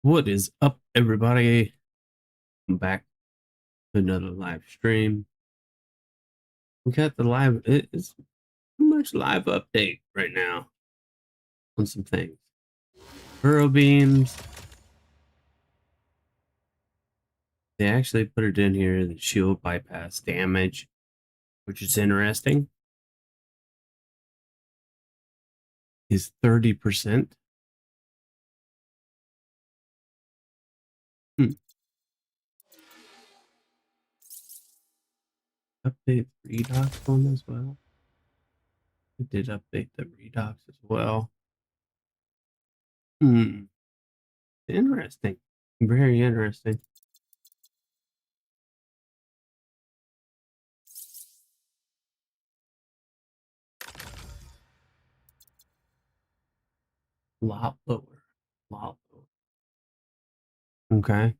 What is up, everybody? I'm back to another live stream. We got the live, it's pretty much live update right now on some things. Burrow beams. They actually put it in here, the shield bypass damage, which is interesting, is 30%. Update the redox one as well. We did update the redox as well. Interesting. Very interesting. Lot lower. Lot lower. Okay.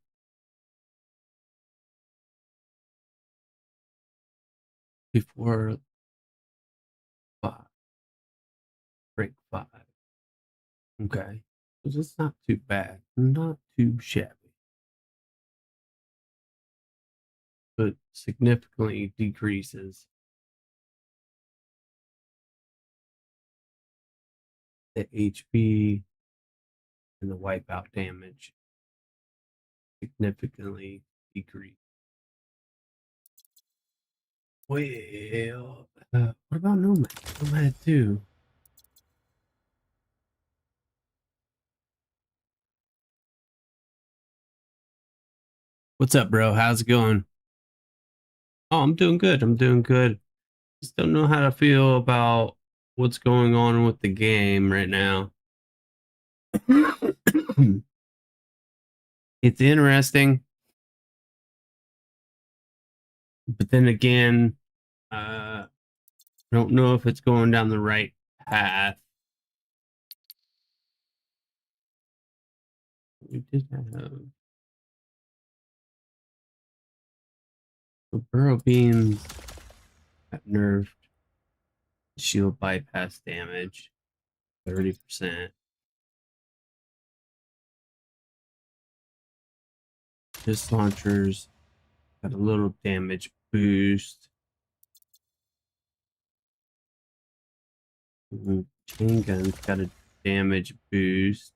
Before 5. Break 5. Okay. So it's not too bad. Not too shabby. But significantly decreases the HP and the wipeout damage. Significantly decrease. Well, what about Nomad? Nomad 2. What's up, bro? How's it going? Oh, I'm doing good. I'm doing good. Just don't know how to feel about what's going on with the game right now. It's interesting, but then again, I don't know if it's going down the right path. We did have the burrow beams got nerfed. Shield bypass damage 30%. This launchers got a little damage boost. Chain guns got a damage boost.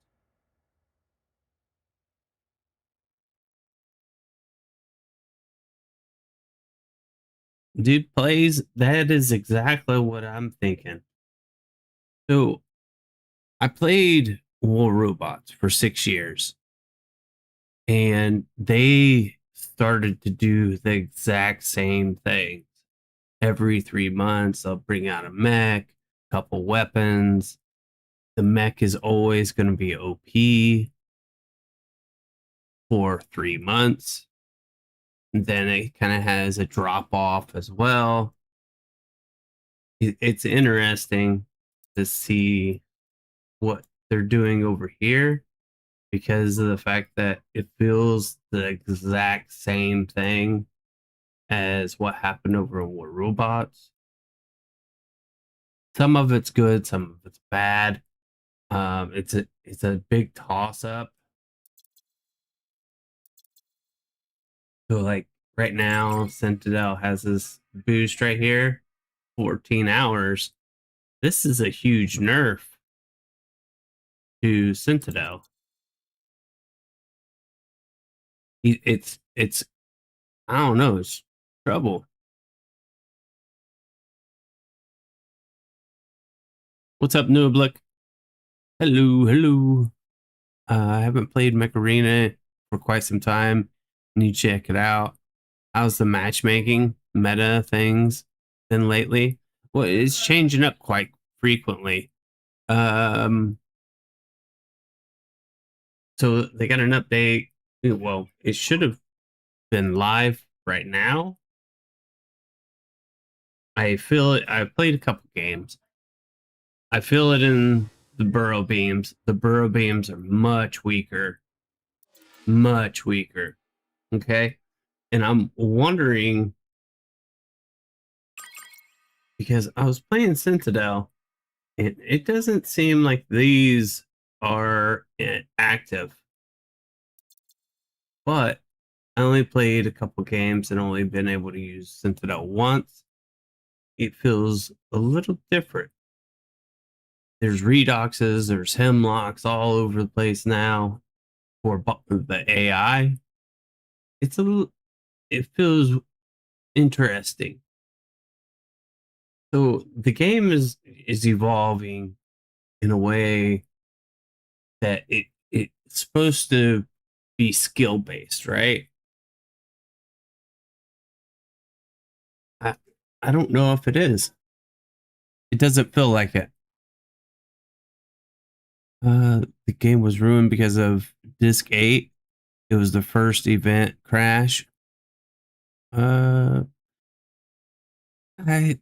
Dude plays, that is exactly what I'm thinking. So I played War Robots for 6 years, and they started to do the exact same things. Every 3 months, they'll bring out a mech, couple weapons. The mech is always going to be OP for 3 months. And then it kind of has a drop off as well. It's interesting to see what they're doing over here because of the fact that it feels the exact same thing as what happened over in War Robots. Some of it's good, some of it's bad. It's a big toss up. So like right now, Sentinel has this boost right here, 14 hours. This is a huge nerf to Sentinel. It's I don't know, it's trouble. What's up, Nublik? Hello, hello. I haven't played Mech Arena for quite some time. Need to check it out. How's the matchmaking meta things been lately? Well, it's changing up quite frequently. So they got an update. Well, it should have been live right now. I feel it. I've played a couple games. I feel it in the burrow beams. The burrow beams are much weaker. Much weaker. Okay. And I'm wondering because I was playing Citadel and it doesn't seem like these are active. but I only played a couple games and only been able to use Sentinel once. It feels a little different. There's redoxes, there's hemlocks all over the place now for the AI. It's a little, it feels interesting. So the game is evolving in a way that it's supposed to be skill based, right? I I don't know if it is. It doesn't feel like it. The game was ruined because of Disc 8. It was the first event crash. Uh, I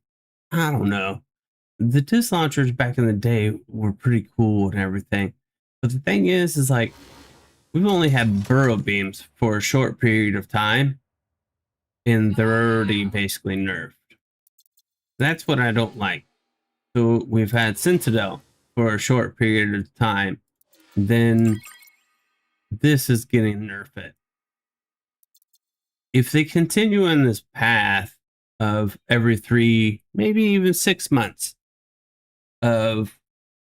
I don't know. The disc launchers back in the day were pretty cool and everything, but the thing is like we've only had burrow beams for a short period of time, and they're already basically nerfed. That's what I don't like. So we've had Citadel for a short period of time, then this is getting nerfed. If they continue in this path of every 3, maybe even 6 months of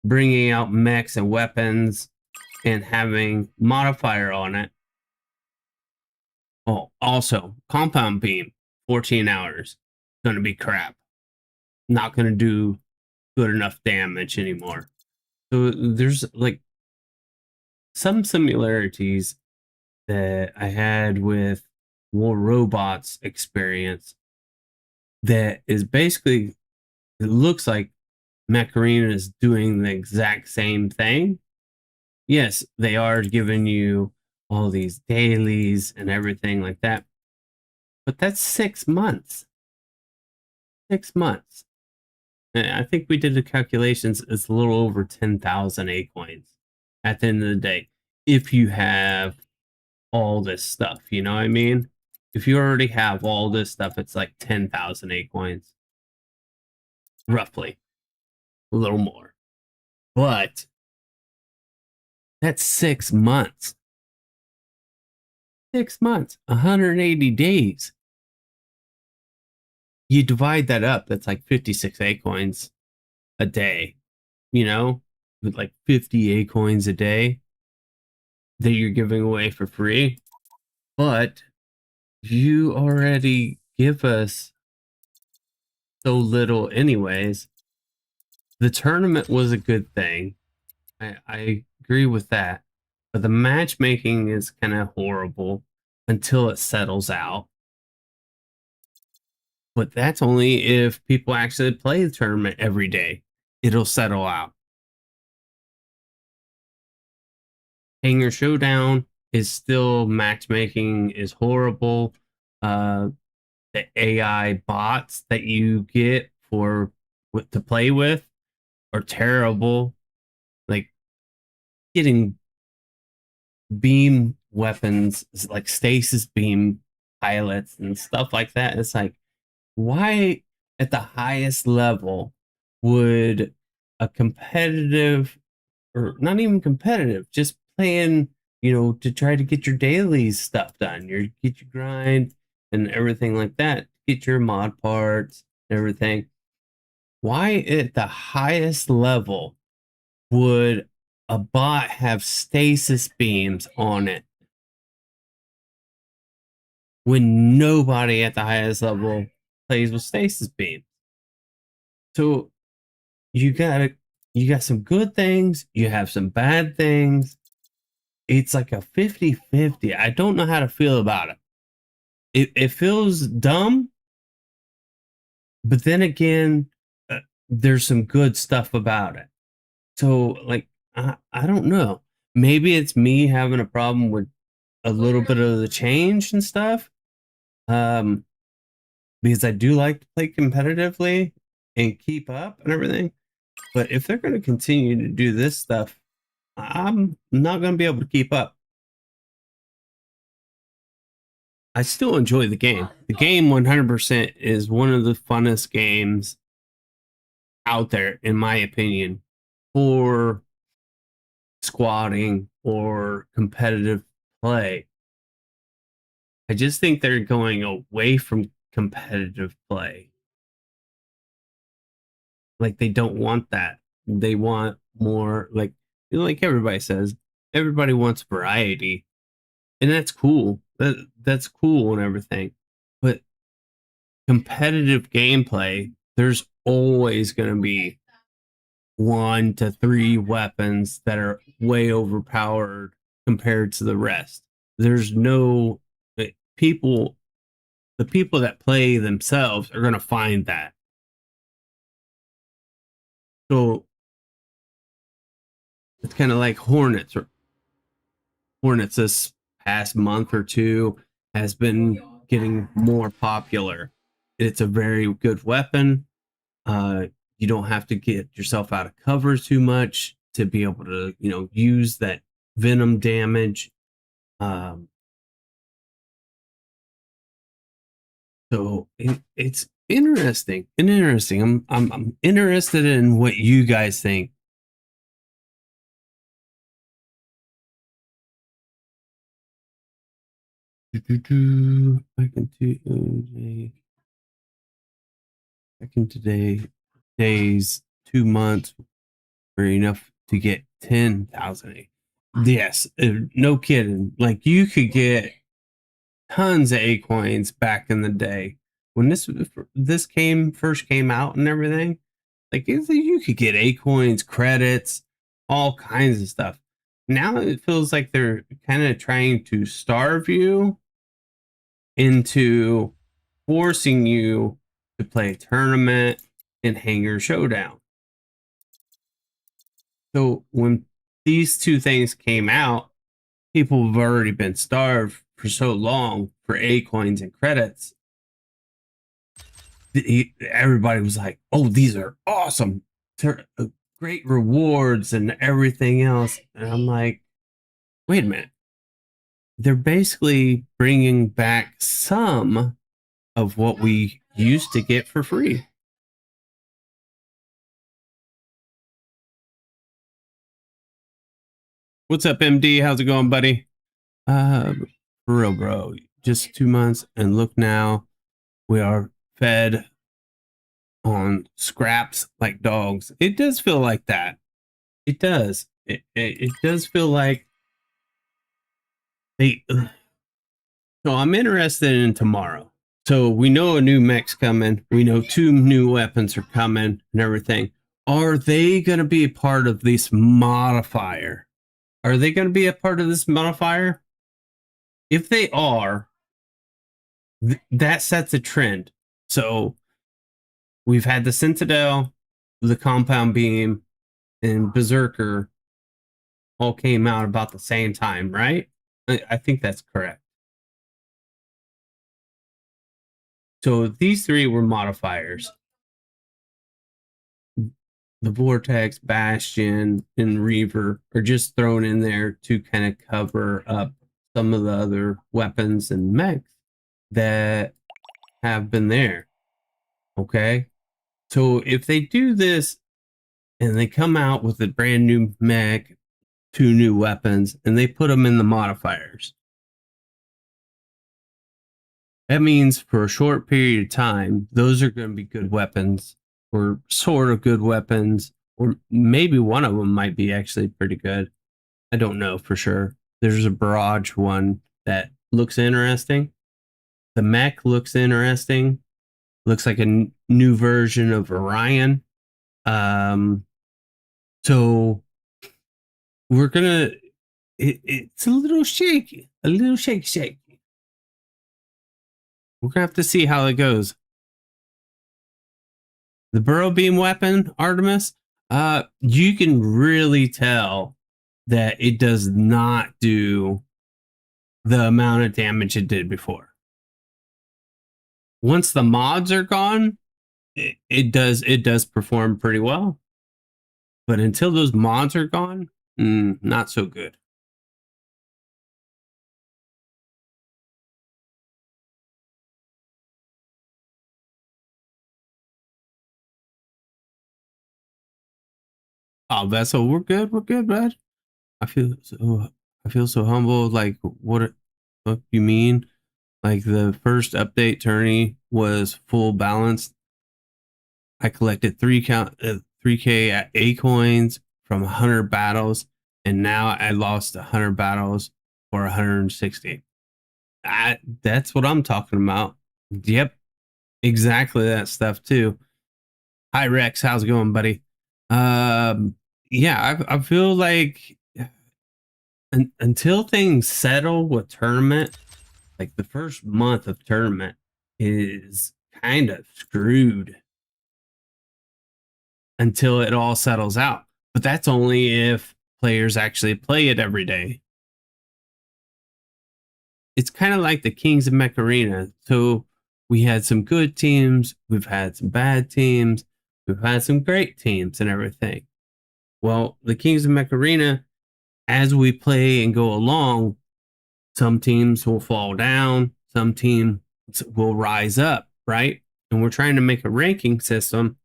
bringing out mechs and weapons and having modifier on it. Oh, also compound beam, 14 hours, going to be crap. Not going to do good enough damage anymore. So there's like some similarities that I had with War Robots experience that is basically, it looks like Mech Arena is doing the exact same thing. Yes, they are giving you all these dailies and everything like that, but that's 6 months. 6 months. And I think we did the calculations. It's a little over 10,000 A coins at the end of the day. If you have all this stuff, you know what I mean? If you already have all this stuff, it's like 10,000 A coins, roughly, a little more. But that's 6 months. 6 months, 180 days. You divide that up, that's like 56 A coins a day, you know, with like 50 A coins a day that you're giving away for free. But you already give us so little, anyways. The tournament was a good thing. I agree with that. But the matchmaking is kind of horrible until it settles out. But that's only if people actually play the tournament every day. It'll settle out. Hanger Showdown is still, matchmaking is horrible. The AI bots that you get for what to play with are terrible. Like getting beam weapons, like stasis beam pilots and stuff like that. It's like, why at the highest level would a competitive, or not even competitive, just playing, to try to get your daily stuff done, get your grind and everything like that, get your mod parts and everything. Why at the highest level would a bot have stasis beams on it when nobody at the highest level plays with stasis beams? So you got you got some good things, you have some bad things. It's like a 50-50. I don't know how to feel about it. It feels dumb, but then again, there's some good stuff about it. So, like, I don't know. Maybe it's me having a problem with a little bit of the change and stuff. Um, because I do like to play competitively and keep up and everything. But if they're going to continue to do this stuff, I'm not going to be able to keep up. I still enjoy the game. The game 100% is one of the funnest games out there, in my opinion, for squatting or competitive play. I just think they're going away from competitive play. Like they don't want that. They want more like like everybody says, everybody wants variety. And that's cool. That's cool and everything. But competitive gameplay, there's always going to be 1 to 3 weapons that are way overpowered compared to the rest. There's no people, the people that play themselves are going to find that. So it's kind of like Hornets this past month or two has been getting more popular. It's a very good weapon. Uh, you don't have to get yourself out of cover too much to be able to, use that venom damage. Um, so it's interesting and interesting. I'm interested in what you guys think. Back into days, 2 months were enough to get 10,000. Yes, no kidding. Like you could get tons of A coins back in the day when this first came out and everything. Like you could get A coins, credits, all kinds of stuff. Now it feels like they're kind of trying to starve you into forcing you to play a tournament and Hangar Showdown. So when these two things came out, people have already been starved for so long for A coins and credits. Everybody was like, "Oh, these are awesome, great rewards and everything else." And I'm like, "Wait a minute! They're basically bringing back some of what we used to get for free." What's up, MD? How's it going, buddy? Uh, for real, bro. Just 2 months, and look now, we are fed on scraps like dogs. It does feel like that. It does. It does feel like they. So I'm interested in tomorrow. So we know a new mech's coming. We know 2 new weapons are coming and everything. Are they going to be a part of this modifier? Are they going to be a part of this modifier? If they are, that sets a trend. So we've had the Citadel, the Compound Beam, and Berserker all came out about the same time, right? I think that's correct. So these 3 were modifiers. The Vortex, Bastion, and Reaver are just thrown in there to kind of cover up some of the other weapons and mechs that have been there. Okay. So if they do this and they come out with a brand new mech, 2 new weapons, and they put them in the modifiers, that means for a short period of time, those are going to be good weapons or sort of good weapons, or maybe one of them might be actually pretty good. I don't know for sure. There's a Barrage one that looks interesting. The mech looks interesting. Looks like a new version of Orion. Um, so we're gonna. It's a little shaky, shaky. We're gonna have to see how it goes. The burrow beam weapon, Artemis. You can really tell that it does not do the amount of damage it did before. Once the mods are gone, it does perform pretty well. But until those mods are gone, not so good. Oh, Vessel, we're good. We're good, bud. I feel so. I feel so humble. Like, what you mean? Like the first update tourney was full balanced. I collected 3K A coins from 100 battles, and now I lost 100 battles for 160. That's what I'm talking about. Yep, exactly that stuff too. Hi Rex, how's it going, buddy? Yeah, I feel like until things settle with tournament, like the first month of tournament is kind of screwed until it all settles out. But that's only if players actually play it every day. It's kind of like the Kings of Mech Arena. So we had some good teams, we've had some bad teams, we've had some great teams and everything. Well, the Kings of Mech Arena, as we play and go along, some teams will fall down, some teams will rise up, right? And we're trying to make a ranking system,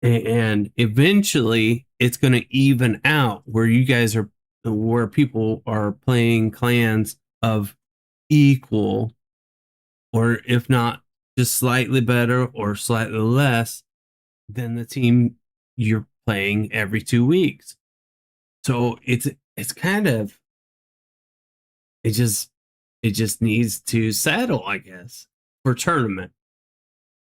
and eventually it's going to even out where you guys are, where people are playing clans of equal, or if not just slightly better or slightly less than the team you're playing every 2 weeks. So it's kind of, it just it just needs to settle, I guess, for tournament.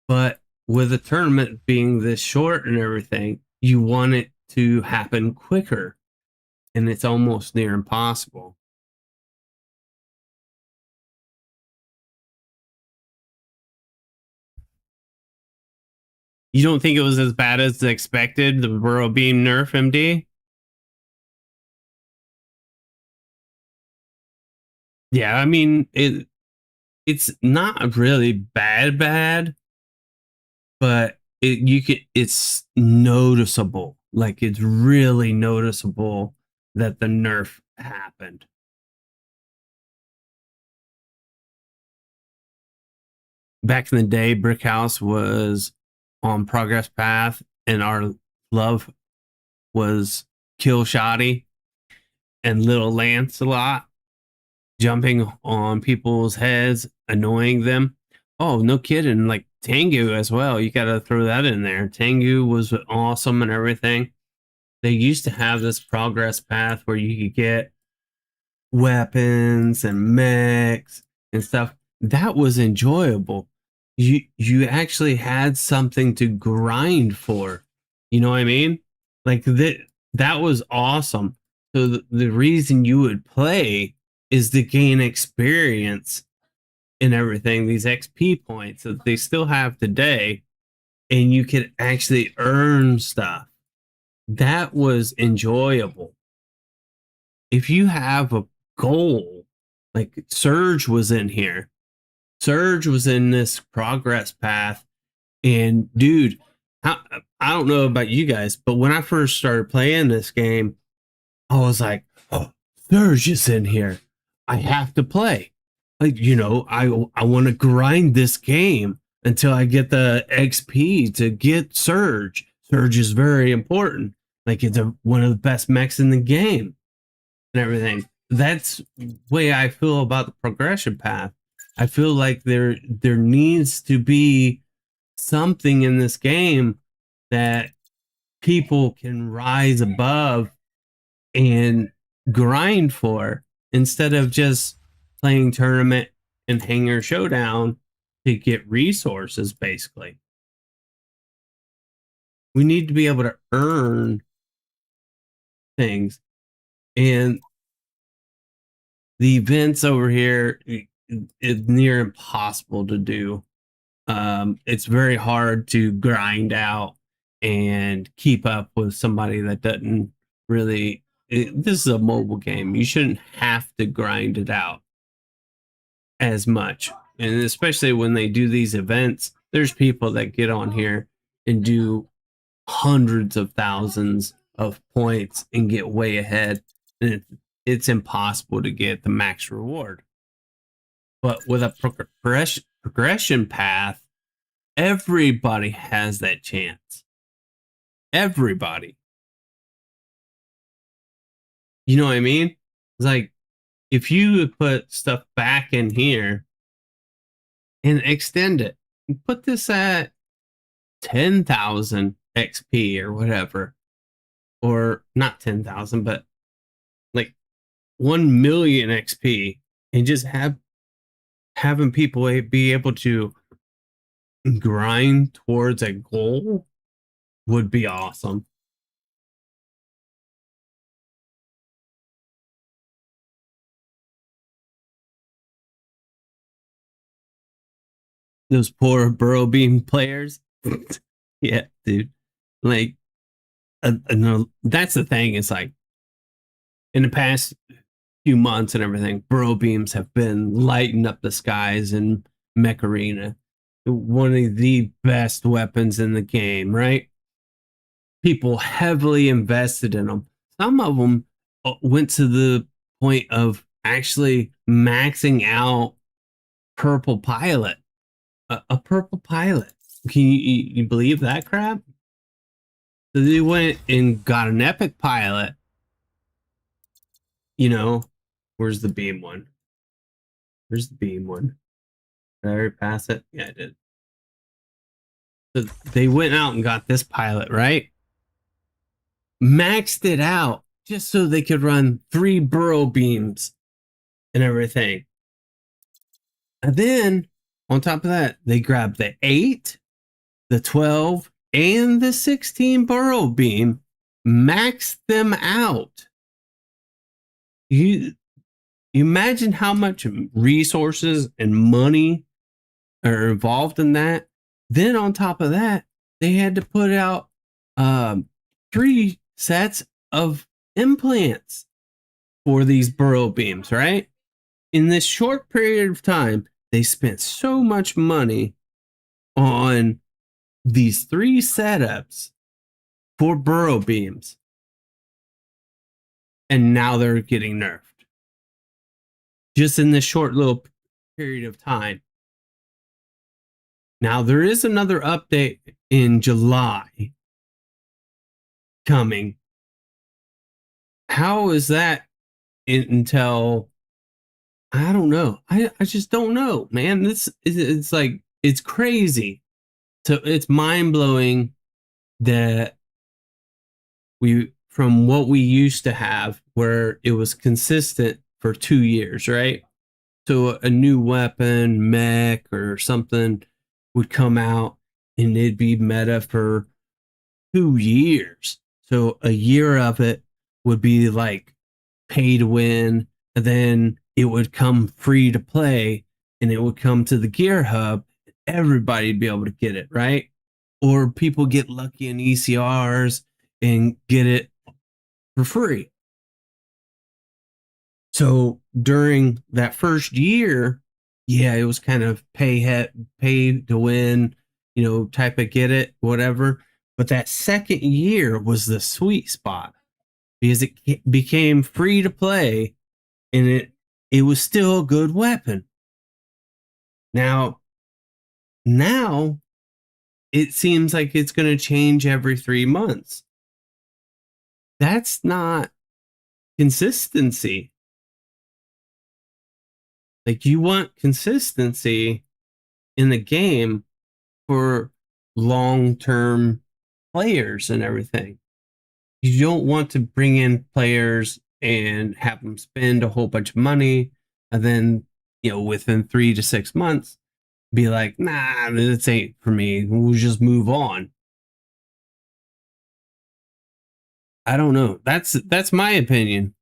But with a tournament being this short and everything, you want it to happen quicker, and it's almost near impossible. You don't think it was as bad as expected, the Burrow Beam nerf, MD? Yeah, I mean it's not really bad, but it's noticeable. Like it's really noticeable that the nerf happened. Back in the day, Brick House was on progress path, and our love was Kill Shoddy and Little Lancelot jumping on people's heads, annoying them. Oh, no kidding. Like Tengu as well. You got to throw that in there. Tengu was awesome and everything. They used to have this progress path where you could get weapons and mechs and stuff. That was enjoyable. You actually had something to grind for. You know what I mean? Like that was awesome. So the reason you would play is to gain experience and everything, these XP points that they still have today, and you could actually earn stuff. That was enjoyable. If you have a goal, like Surge was in here, Surge was in this progress path, and dude, I don't know about you guys, but when I first started playing this game, I was like, oh, Surge is in here. I have to play. Like, I want to grind this game until I get the XP to get Surge. Surge is very important. Like it's one of the best mechs in the game and everything. That's the way I feel about the progression path. I feel like there needs to be something in this game that people can rise above and grind for, instead of just playing tournament and hangar showdown to get resources. Basically, we need to be able to earn things, and the events over here is near impossible to do. It's very hard to grind out and keep up with somebody that doesn't really. This is a mobile game. You shouldn't have to grind it out as much. And especially when they do these events, there's people that get on here and do hundreds of thousands of points and get way ahead. And it's impossible to get the max reward. But with a progression path, everybody has that chance. Everybody. You know what I mean? It's like if you put stuff back in here, and extend it. Put this at 10,000 XP or whatever, or not 10,000, but like 1 million XP, and just having people be able to grind towards a goal would be awesome. Those poor Burrow Beam players. Yeah, dude. Like, no, that's the thing. It's like in the past few months and everything, Burrow Beams have been lighting up the skies in Mech Arena. One of the best weapons in the game, right? People heavily invested in them. Some of them went to the point of actually maxing out Purple Pilot, a Purple Pilot. Can you believe that crap? So they went and got an Epic Pilot. You know, where's the beam one? Where's the beam one? Did I already pass it? Yeah, I did. So they went out and got this pilot, right? Maxed it out just so they could run 3 burrow beams and everything. And then on top of that, they grabbed the 8, the 12, and the 16 burrow beam, maxed them out. You imagine how much resources and money are involved in that. Then on top of that, they had to put out 3 sets of implants for these burrow beams, right? In this short period of time, they spent so much money on these 3 setups for burrow beams, and now they're getting nerfed just in this short little period of time. Now, there is another update in July coming. How is that until I don't know. I just don't know, man. This is it's like it's crazy. So it's mind blowing that we from what we used to have where it was consistent for 2 years, right? So a new weapon, mech or something would come out and it'd be meta for 2 years. So a year of it would be like pay to win, and then it would come free to play, and it would come to the Gear Hub. Everybody'd be able to get it, right? Or people get lucky in ECRs and get it for free. So during that first year, yeah, it was kind of pay to win, type of get it, whatever. But that second year was the sweet spot because it became free to play, and it was still a good weapon. Now it seems like it's going to change every 3 months. That's not consistency. Like, you want consistency in the game for long-term players and everything. You don't want to bring in players and have them spend a whole bunch of money and then, within 3 to 6 months be like, nah, this ain't for me. We'll just move on. I don't know. That's my opinion.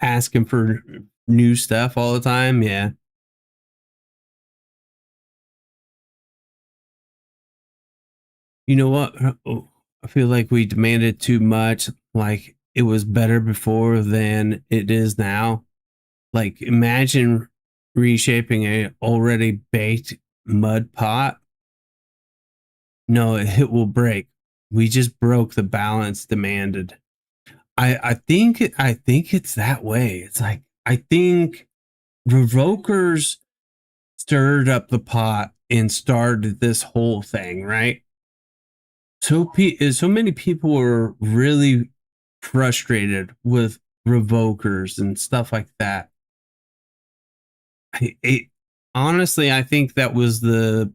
Asking for new stuff all the time. Yeah. You know what? Oh, I feel like we demanded too much. Like, it was better before than it is now. Like, imagine reshaping a already baked mud pot. No, it will break. We just broke the balance demanded. I think it's that way. It's like, I think Revokers stirred up the pot and started this whole thing, right? So many people were really frustrated with revokers and stuff like that. It, honestly, I think that was the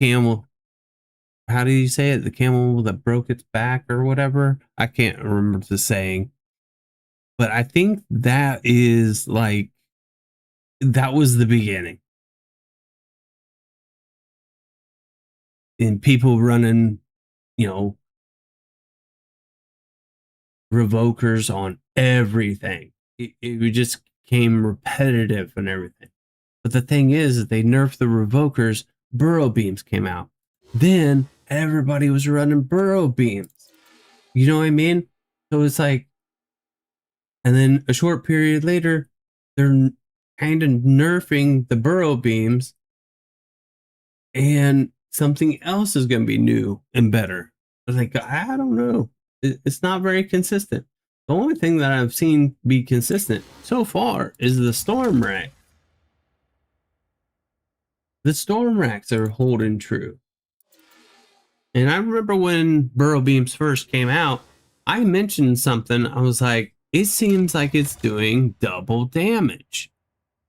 camel. How do you say it? The camel that broke its back or whatever. I can't remember the saying, but I think that is like that was the beginning. And people running, you know, revokers on everything. It just became repetitive and everything. But the thing is they nerfed the revokers, burrow beams came out. Then everybody was running burrow beams. You know what I mean? So it's like, and then a short period later, they're kind of nerfing the burrow beams, and something else is going to be new and better. I was like, I don't know. It's not very consistent. The only thing that I've seen be consistent so far is the storm rack. The storm racks are holding true. And I remember when burrow beams first came out, I mentioned something. I was like, it seems like it's doing double damage.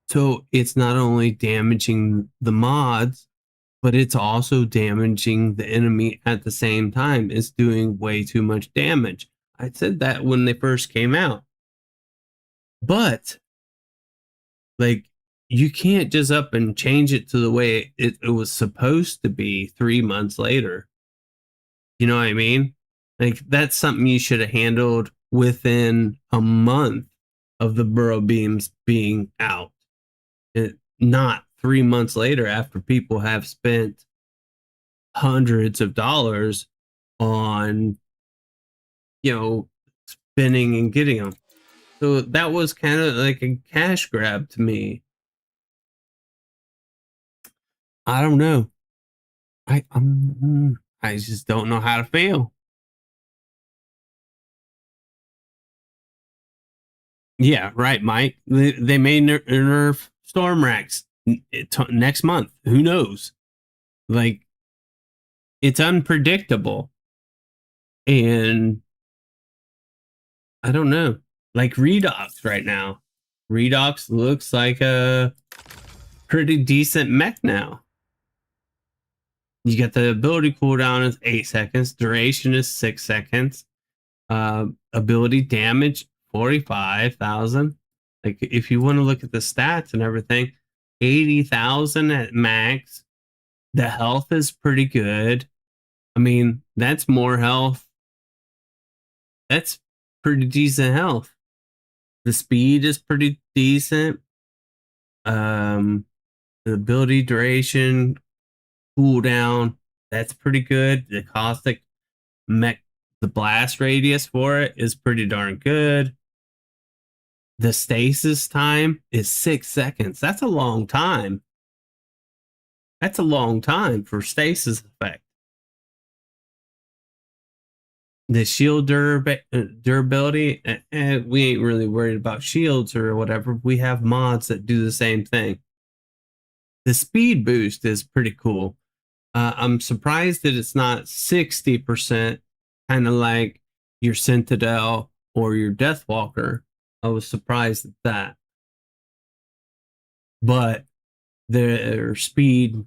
So it's not only damaging the mods, but it's also damaging the enemy at the same time. It's doing way too much damage. I said that when they first came out. But like you can't just up and change it to the way it was supposed to be 3 months later. You know what I mean? Like that's something you should have handled within a month of the burrow beams being out. Not 3 months later after people have spent hundreds of dollars on, spinning and getting them. So that was kind of like a cash grab to me. I don't know. I just don't know how to feel. Yeah, right, Mike. They may nerf storm racks next month. Who knows? Like it's unpredictable, and I don't know. Like Redox right now. Redox looks like a pretty decent mech now. You get the ability cooldown is 8 seconds, duration is 6 seconds, ability damage 45,000. Like if you want to look at the stats and everything, 80,000 at max. The health is pretty good. I mean, that's more health. That's pretty decent health. The speed is pretty decent. Um, the ability duration, cooldown, that's pretty good. The caustic mech, the blast radius for it is pretty darn good. The stasis time is 6 seconds. That's a long time. That's a long time for stasis effect. The shield durability, we ain't really worried about shields or whatever. We have mods that do the same thing. The speed boost is pretty cool. I'm surprised that it's not 60%, kind of like your Citadel or your Deathwalker. I was surprised at that. But their speed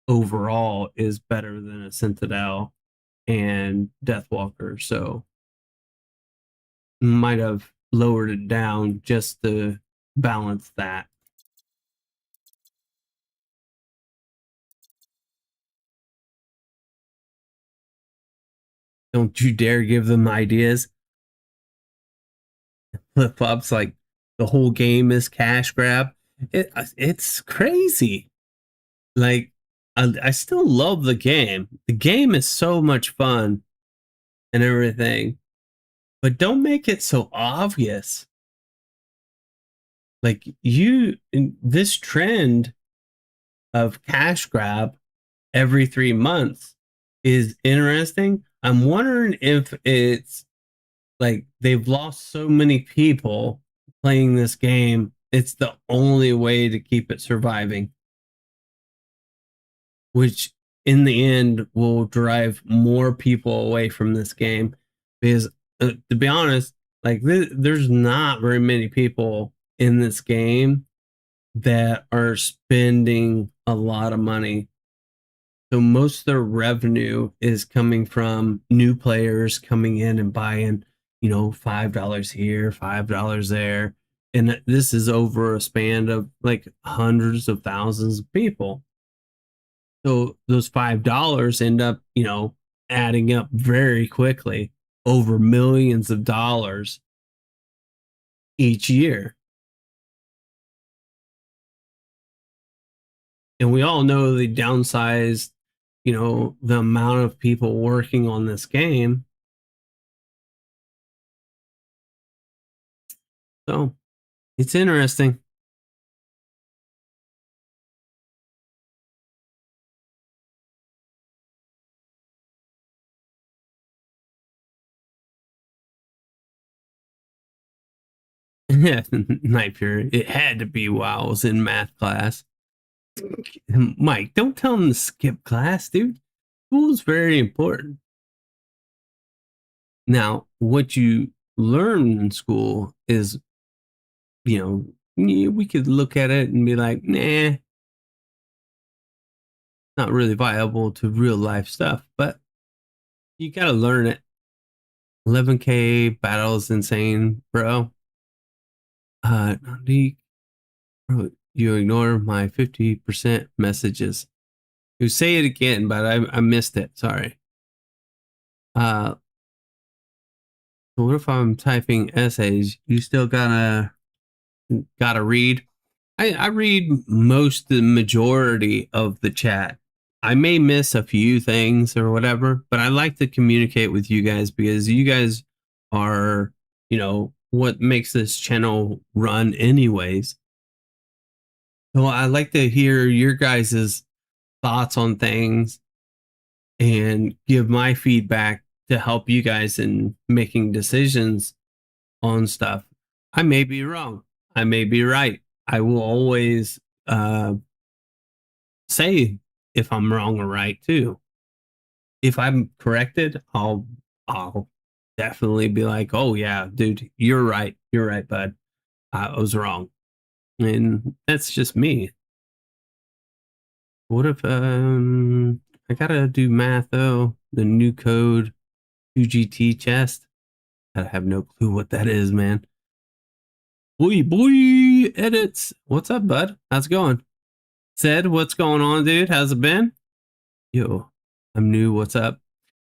overall is better than a Citadel and Deathwalker. So might have lowered it down just to balance that. Don't you dare give them ideas. Flip flops like the whole game is cash grab. It's crazy. Like I still love the game. The game is so much fun and everything, but don't make it so obvious. Like this trend of cash grab every 3 months is interesting. I'm wondering if it's like they've lost so many people playing this game. It's the only way to keep it surviving, which in the end will drive more people away from this game because to be honest, like there's not very many people in this game that are spending a lot of money. So most of their revenue is coming from new players coming in and buying, $5 here, $5 there. And this is over a span of like hundreds of thousands of people. So those $5 end up, adding up very quickly over millions of dollars each year. And we all know the downsized, the amount of people working on this game. So it's interesting. Night period. It had to be while I was in math class. Mike, don't tell him to skip class, dude. School is very important. Now, what you learn in school is, we could look at it and be like, nah, not really viable to real life stuff, but you got to learn it. 11K battle is insane, bro. Bro, you ignore my 50% messages. You say it again, but I missed it. Sorry. So what if I'm typing essays? You still gotta read. I read most the majority of the chat. I may miss a few things or whatever, but I like to communicate with you guys because you guys are, what makes this channel run anyways. So I like to hear your guys' thoughts on things and give my feedback to help you guys in making decisions on stuff. I may be wrong. I may be right. I will always say if I'm wrong or right too. If I'm corrected, I'll definitely be like, "Oh yeah, dude, you're right. You're right, bud. I was wrong." And that's just me. What if I gotta do math though? The new code 2GT chest. I have no clue what that is, man. Boy, edits. What's up, bud? How's it going? Said, what's going on, dude? How's it been? Yo, I'm new. What's up?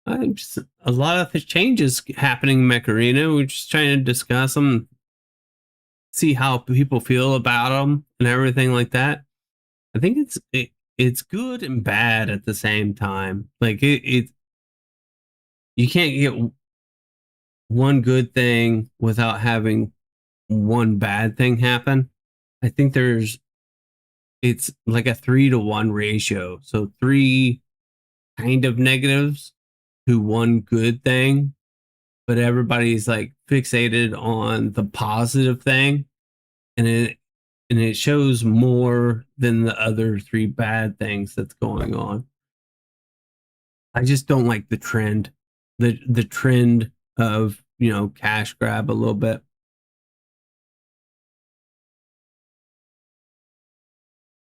I'm just a lot of the changes happening in Mech Arena. We're just trying to discuss them, see how people feel about them, and everything like that. I think it's good and bad at the same time. Like it you can't get one good thing without having one bad thing happen. I think it's like a 3-to-1 ratio. So 3 kind of negatives to one good thing, but everybody's like fixated on the positive thing, and it shows more than the other 3 bad things that's going on. I just don't like the trend, the trend of cash grab a little bit.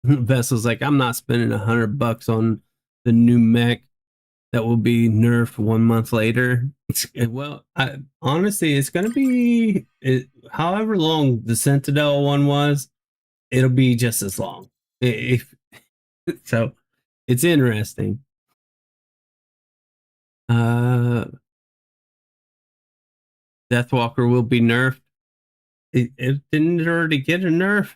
Vessel's like, I'm not spending $100 on the new mech that will be nerfed 1 month later. Well, honestly, it's going to be however long the Sentinel one was, it'll be just as long. If so, it's interesting. Deathwalker will be nerfed. It didn't already get a nerf.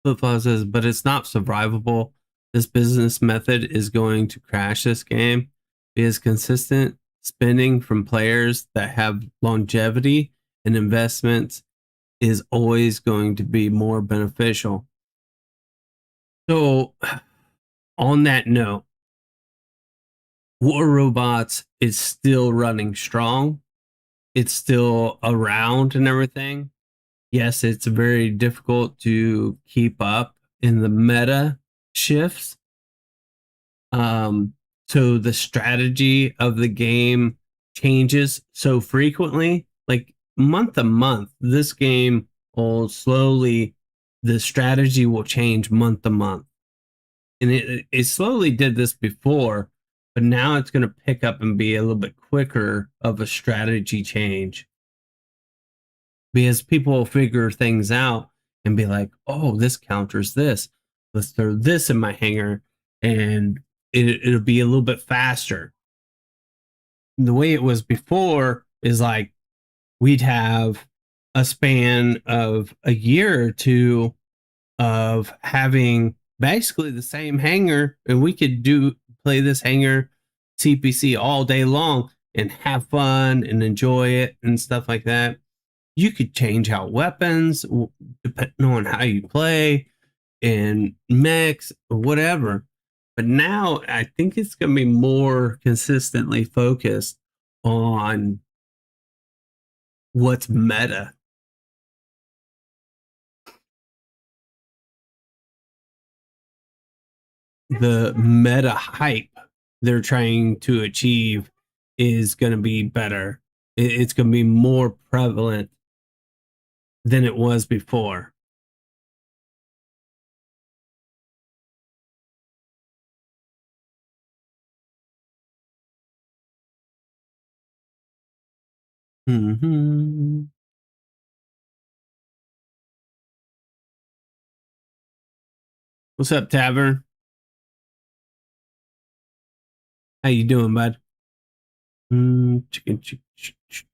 Flipflop says, but it's not survivable. This business method is going to crash this game because consistent spending from players that have longevity and investments is always going to be more beneficial. So, on that note, War Robots is still running strong. It's still around and everything. Yes, it's very difficult to keep up in the meta shifts. Um, so the strategy of the game changes so frequently, like month to month. This game will slowly, the strategy will change month to month, and it slowly did this before, but now it's going to pick up and be a little bit quicker of a strategy change because people will figure things out and be like, "Oh, this counters this. Let's throw this in my hanger," and it'll be a little bit faster. The way it was before is like we'd have a span of a year or two of having basically the same hanger, and we could do play this hanger CPC all day long and have fun and enjoy it and stuff like that. You could change out weapons depending on how you play and mechs or whatever. But now I think it's going to be more consistently focused on what's meta. The meta hype they're trying to achieve is going to be better. It's going to be more prevalent than it was before. Mm-hmm. What's up, Tavern? How you doing, bud? Chicken, chicken, chicken.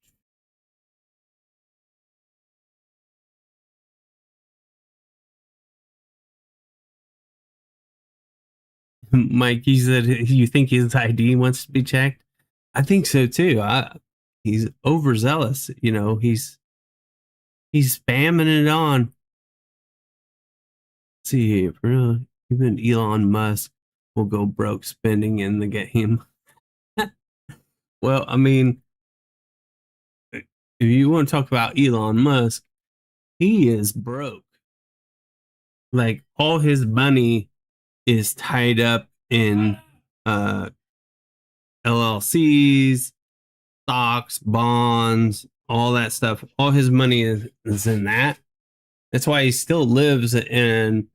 Mike, he said you think his ID wants to be checked. I think so too. He's overzealous. You know, he's spamming it on. Let's see, really, even Elon Musk will go broke spending in the game. Well, I mean, if you want to talk about Elon Musk, he is broke. Like all his money is tied up in uh, LLCs, stocks, bonds, all that stuff. All his money is in that. That's why he still lives in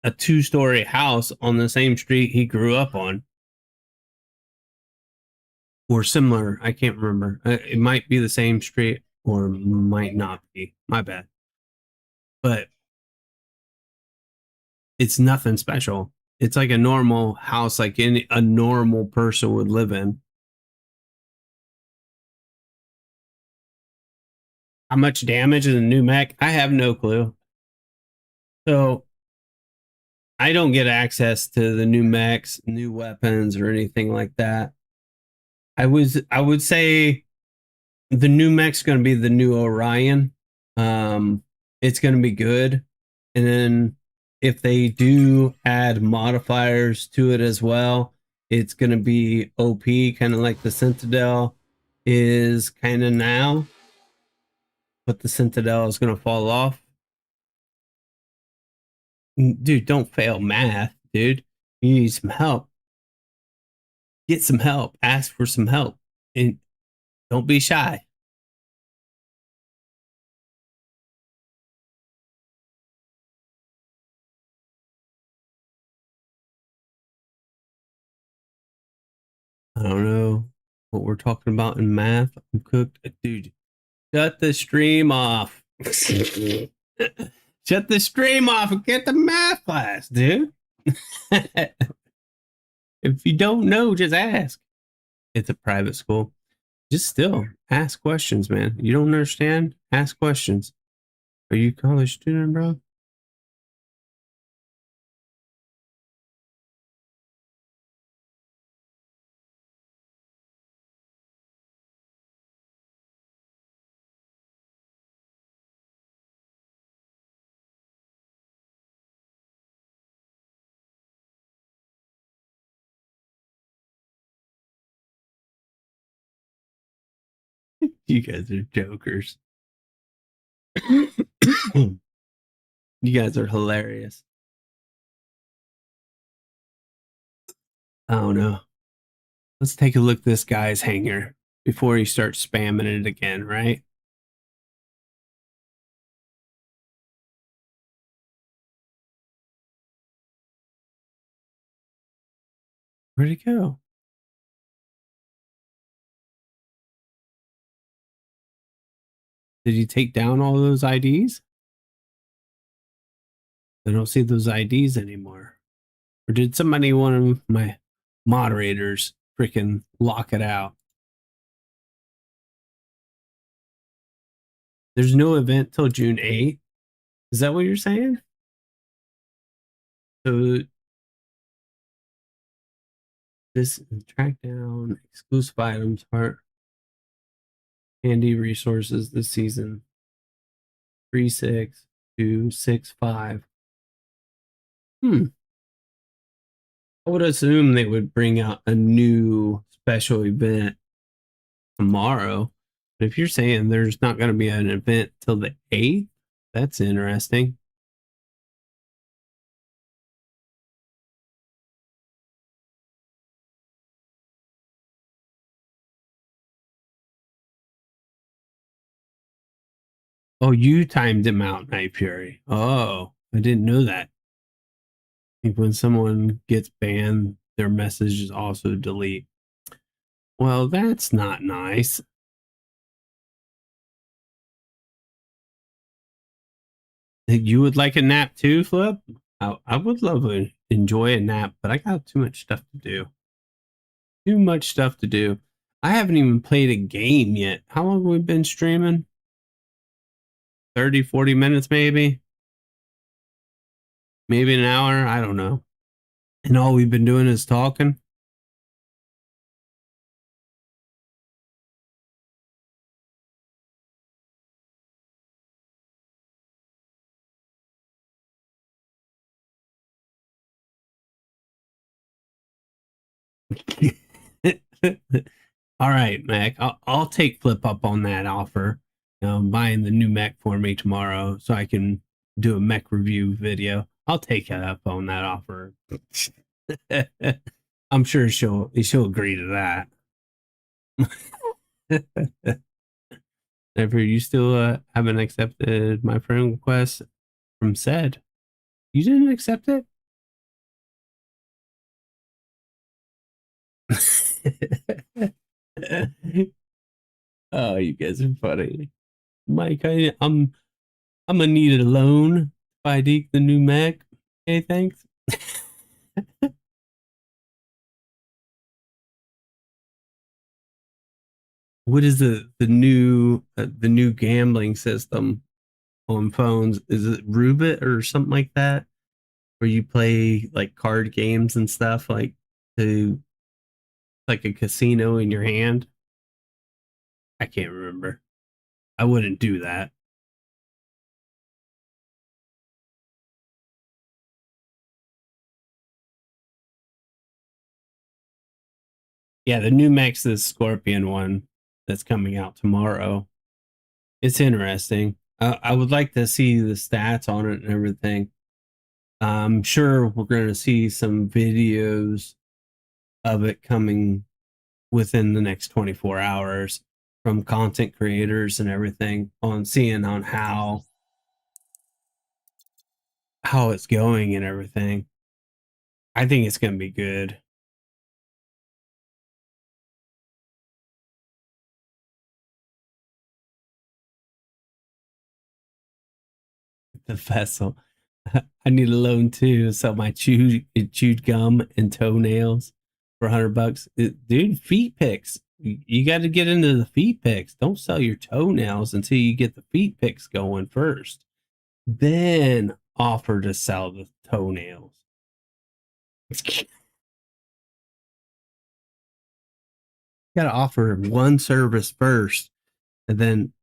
a two-story house on the same street he grew up on, or similar. I can't remember. It might be the same street or might not be. My bad. But it's nothing special. It's like a normal house, like any a normal person would live in. How much damage is a new mech? I have no clue. So I don't get access to the new mechs, new weapons, or anything like that. I would say the new mech's going to be the new Orion. Um, it's going to be good, and then if they do add modifiers to it as well, it's going to be OP, kind of like the Citadel is kind of now, but the Citadel is going to fall off. Dude, don't fail math, dude. You need some help. Get some help. Ask for some help, and don't be shy. I don't know what we're talking about in math. I'm cooked. Dude, shut the stream off. Shut the stream off and get the math class, dude. If you don't know, just ask. It's a private school. Just still ask questions, man. You don't understand? Ask questions. Are you a college student, bro? You guys are jokers. You guys are hilarious. I don't know. Let's take a look at this guy's hanger before he starts spamming it again, right? Where'd he go? Did he take down all those IDs? I don't see those IDs anymore. Or did somebody, one of my moderators, freaking lock it out? There's no event till June 8th. Is that what you're saying? So this track down exclusive items, heart, handy resources this season. 36265. Hmm. I would assume they would bring out a new special event tomorrow. But if you're saying there's not going to be an event till the 8th, that's interesting. Oh, you timed him out, Night Fury. Oh, I didn't know that. I think when someone gets banned, their message is also delete. Well, that's not nice. You would like a nap too, Flip? I would love to enjoy a nap, but I got too much stuff to do. Too much stuff to do. I haven't even played a game yet. How long have we been streaming? 30, 40 minutes maybe? Maybe an hour? I don't know. And all we've been doing is talking. All right, Mech. I'll take Flip up on that offer. Buying the new Mech for me tomorrow so I can do a Mech review video. I'll take it up on that offer. I'm sure she'll agree to that. Never, you still haven't accepted my friend request from said. You didn't accept it? Oh, you guys are funny. Mike, I'm gonna need a loan if I deke the new Mac. Okay, thanks. What is the new gambling system on phones? Is it Rubit or something like that? Where you play like card games and stuff to like a casino in your hand? I can't remember. I wouldn't do that. Yeah, the new Max's Scorpion one that's coming out tomorrow. It's interesting. I would like to see the stats on it and everything. I'm sure we're going to see some videos of it coming within the next 24 hours from content creators and everything on seeing on how it's going and everything. I think it's going to be good. The vessel. I need a loan too. So my chewed gum and toenails for $100. Dude, feet picks. You got to get into the feet picks. Don't sell your toenails until you get the feet picks going first. Then offer to sell the toenails. Got to offer one service first and then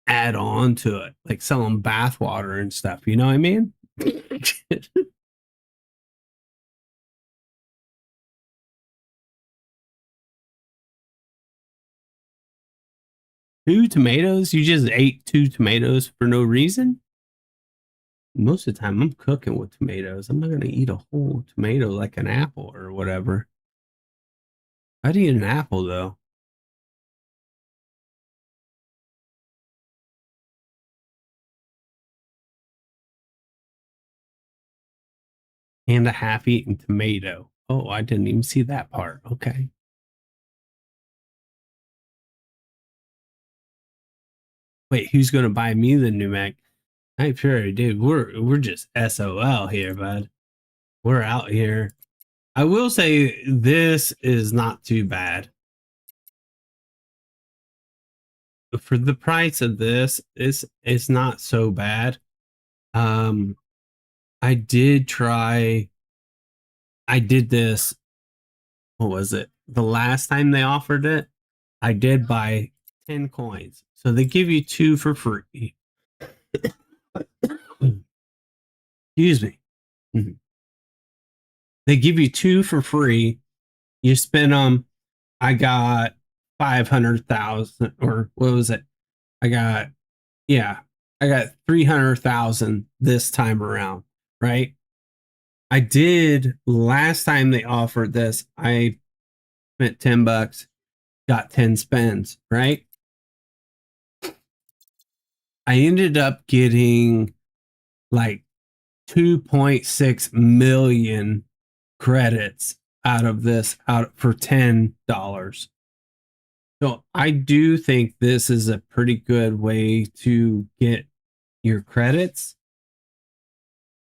add on to it, like selling bathwater and stuff. You know what I mean? Two tomatoes? You just ate two tomatoes for no reason? most of the time I'm cooking with tomatoes. I'm not gonna eat a whole tomato like an apple or whatever. I'd eat an apple though, and a half-eaten tomato. Oh, I didn't even see that part. Okay. Wait, who's gonna buy me the new Mech? I sure dude. We're just SOL here, bud. We're out here. I will say this is not too bad. For the price of this, it's not so bad. Um I did try I did this, what was it? The last time they offered it, I did buy 10 coins. So they give you two for free. Excuse me. Mhm. They give you two for free. You spend them. I got 500,000, or what was it? I got, yeah, I got 300,000 this time around, right? I did last time they offered this. I spent $10, got 10 spends, right? I ended up getting like 2.6 million credits out of this out for $10. So I do think this is a pretty good way to get your credits,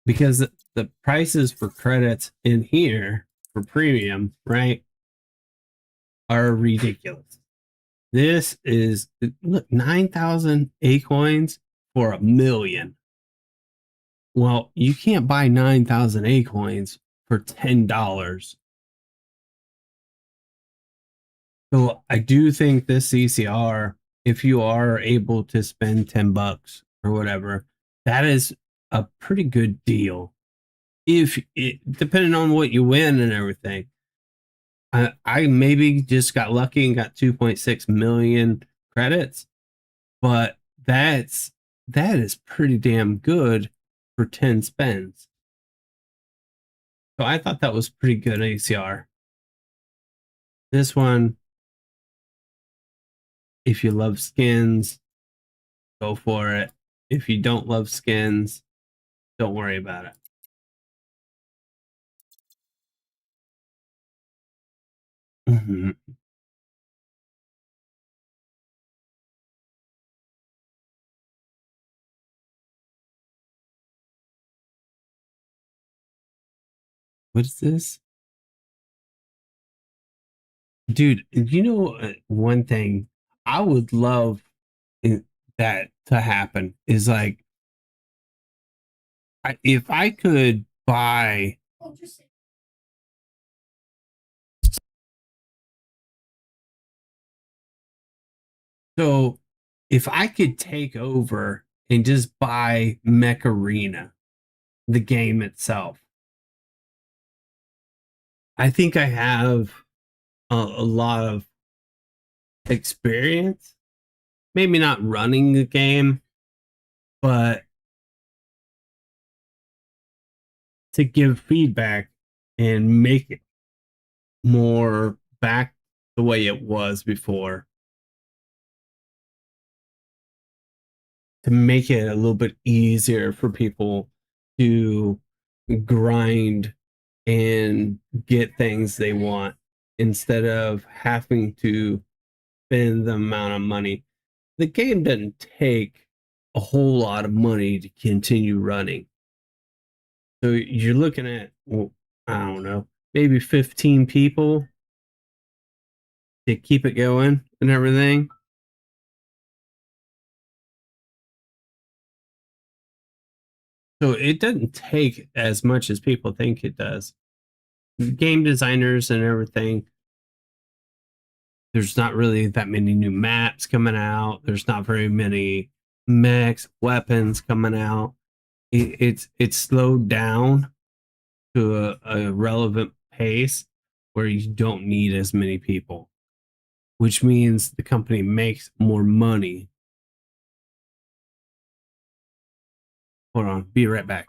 because the prices for credits in here for premium, right, are ridiculous. This is, look, 9,000 A coins for a million. Well, you can't buy 9,000 A coins for $10. So I do think this CCR, if you are able to spend $10 or whatever, that is a pretty good deal. If it, depending on what you win and everything, I maybe just got lucky and got 2.6 million credits, but that is pretty damn good for 10 spends. So I thought that was pretty good ACR. This one, if you love skins, go for it. If you don't love skins, don't worry about it. Mhm. What is this? Dude, you know, one thing I would love that to happen is like, if I could buy, so if I could take over and just buy Mech Arena, the game itself, I think I have a lot of experience. Maybe not running the game, but to give feedback and make it more back the way it was before, to make it a little bit easier for people to grind and get things they want instead of having to spend the amount of money. The game doesn't take a whole lot of money to continue running. So you're looking at, well, I don't know, maybe 15 people to keep it going and everything. So it doesn't take as much as people think it does. Game designers and everything, there's not really that many new maps coming out. There's not very many mechs, weapons coming out. It's slowed down to a relevant pace where you don't need as many people, which means the company makes more money. Hold on. Be right back.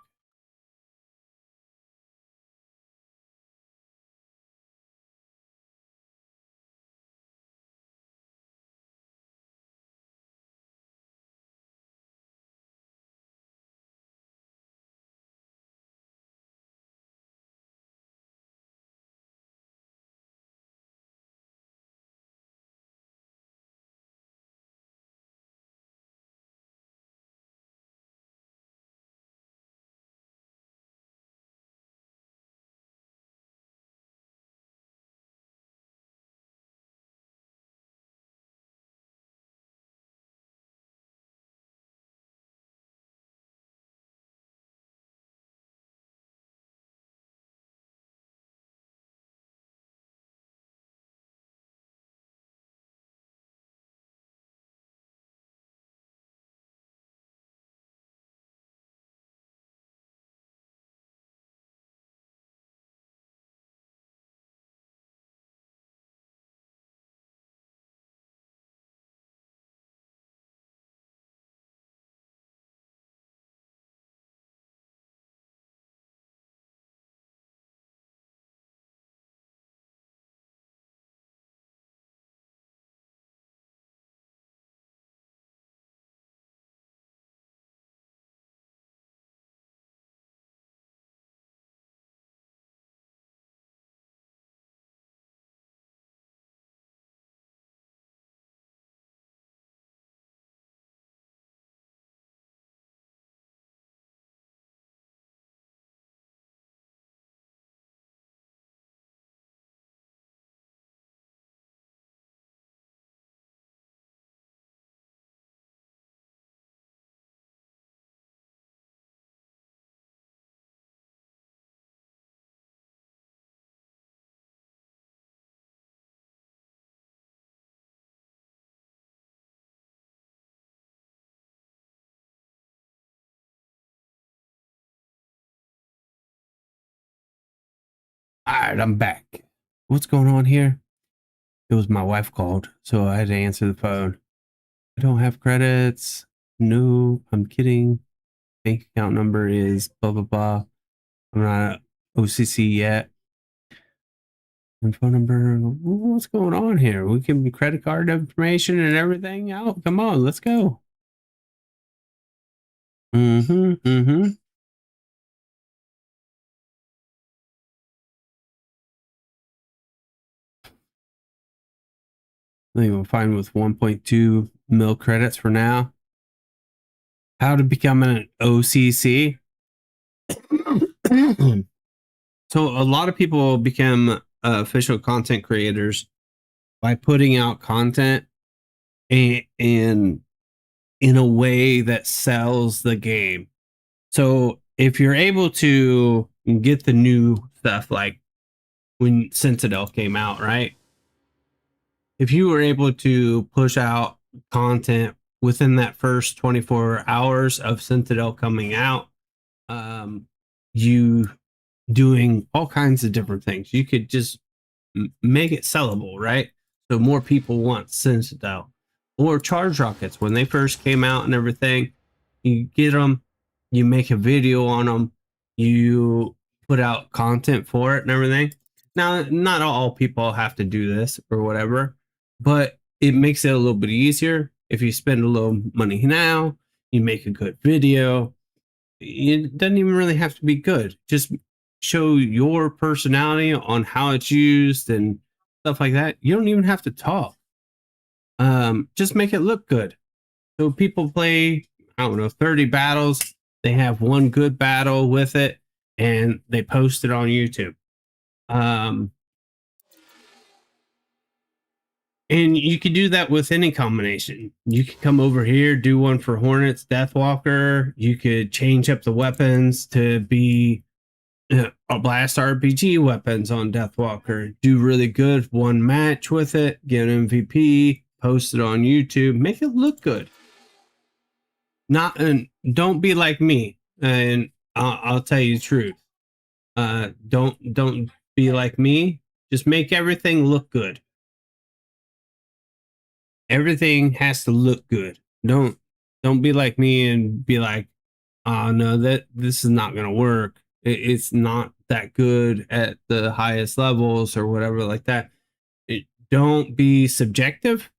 All right, I'm back. What's going on here? It was my wife called, so I had to answer the phone. I don't have credits. No, I'm kidding. Bank account number is blah blah blah. I'm not OCC yet. And phone number. What's going on here? We can be credit card information and everything out. Come on, let's go. Mm-hmm. Mm-hmm. I think we're fine with 1.2 mil credits for now. How to become an OCC? So a lot of people become official content creators by putting out content and in a way that sells the game. So if you're able to get the new stuff, like when Sentinel came out, right? If you were able to push out content within that first 24 hours of Sentinel coming out, you doing all kinds of different things. You could just make it sellable, right? So more people want Sentinel or charge rockets when they first came out and everything. You get them, you make a video on them, you put out content for it and everything. Now, not all people have to do this or whatever, but it makes it a little bit easier if you spend a little money now. You make a good video. It doesn't even really have to be good. Just show your personality on how it's used and stuff like that. You don't even have to talk. Just make it look good. So people play, I don't know, 30 battles. They have one good battle with it and they post it on YouTube. And you could do that with any combination. You could come over here, do one for Hornets, Deathwalker. You could change up the weapons to be a blast RPG weapons on Deathwalker. Do really good one match with it, get an MVP, post it on YouTube, make it look good. Not and don't be like me. And I'll tell you the truth. Don't be like me. Just make everything look good. Everything has to look good. Don't be like me and be like, oh no, that this is not going to work. It's not that good at the highest levels or whatever like that. Don't be subjective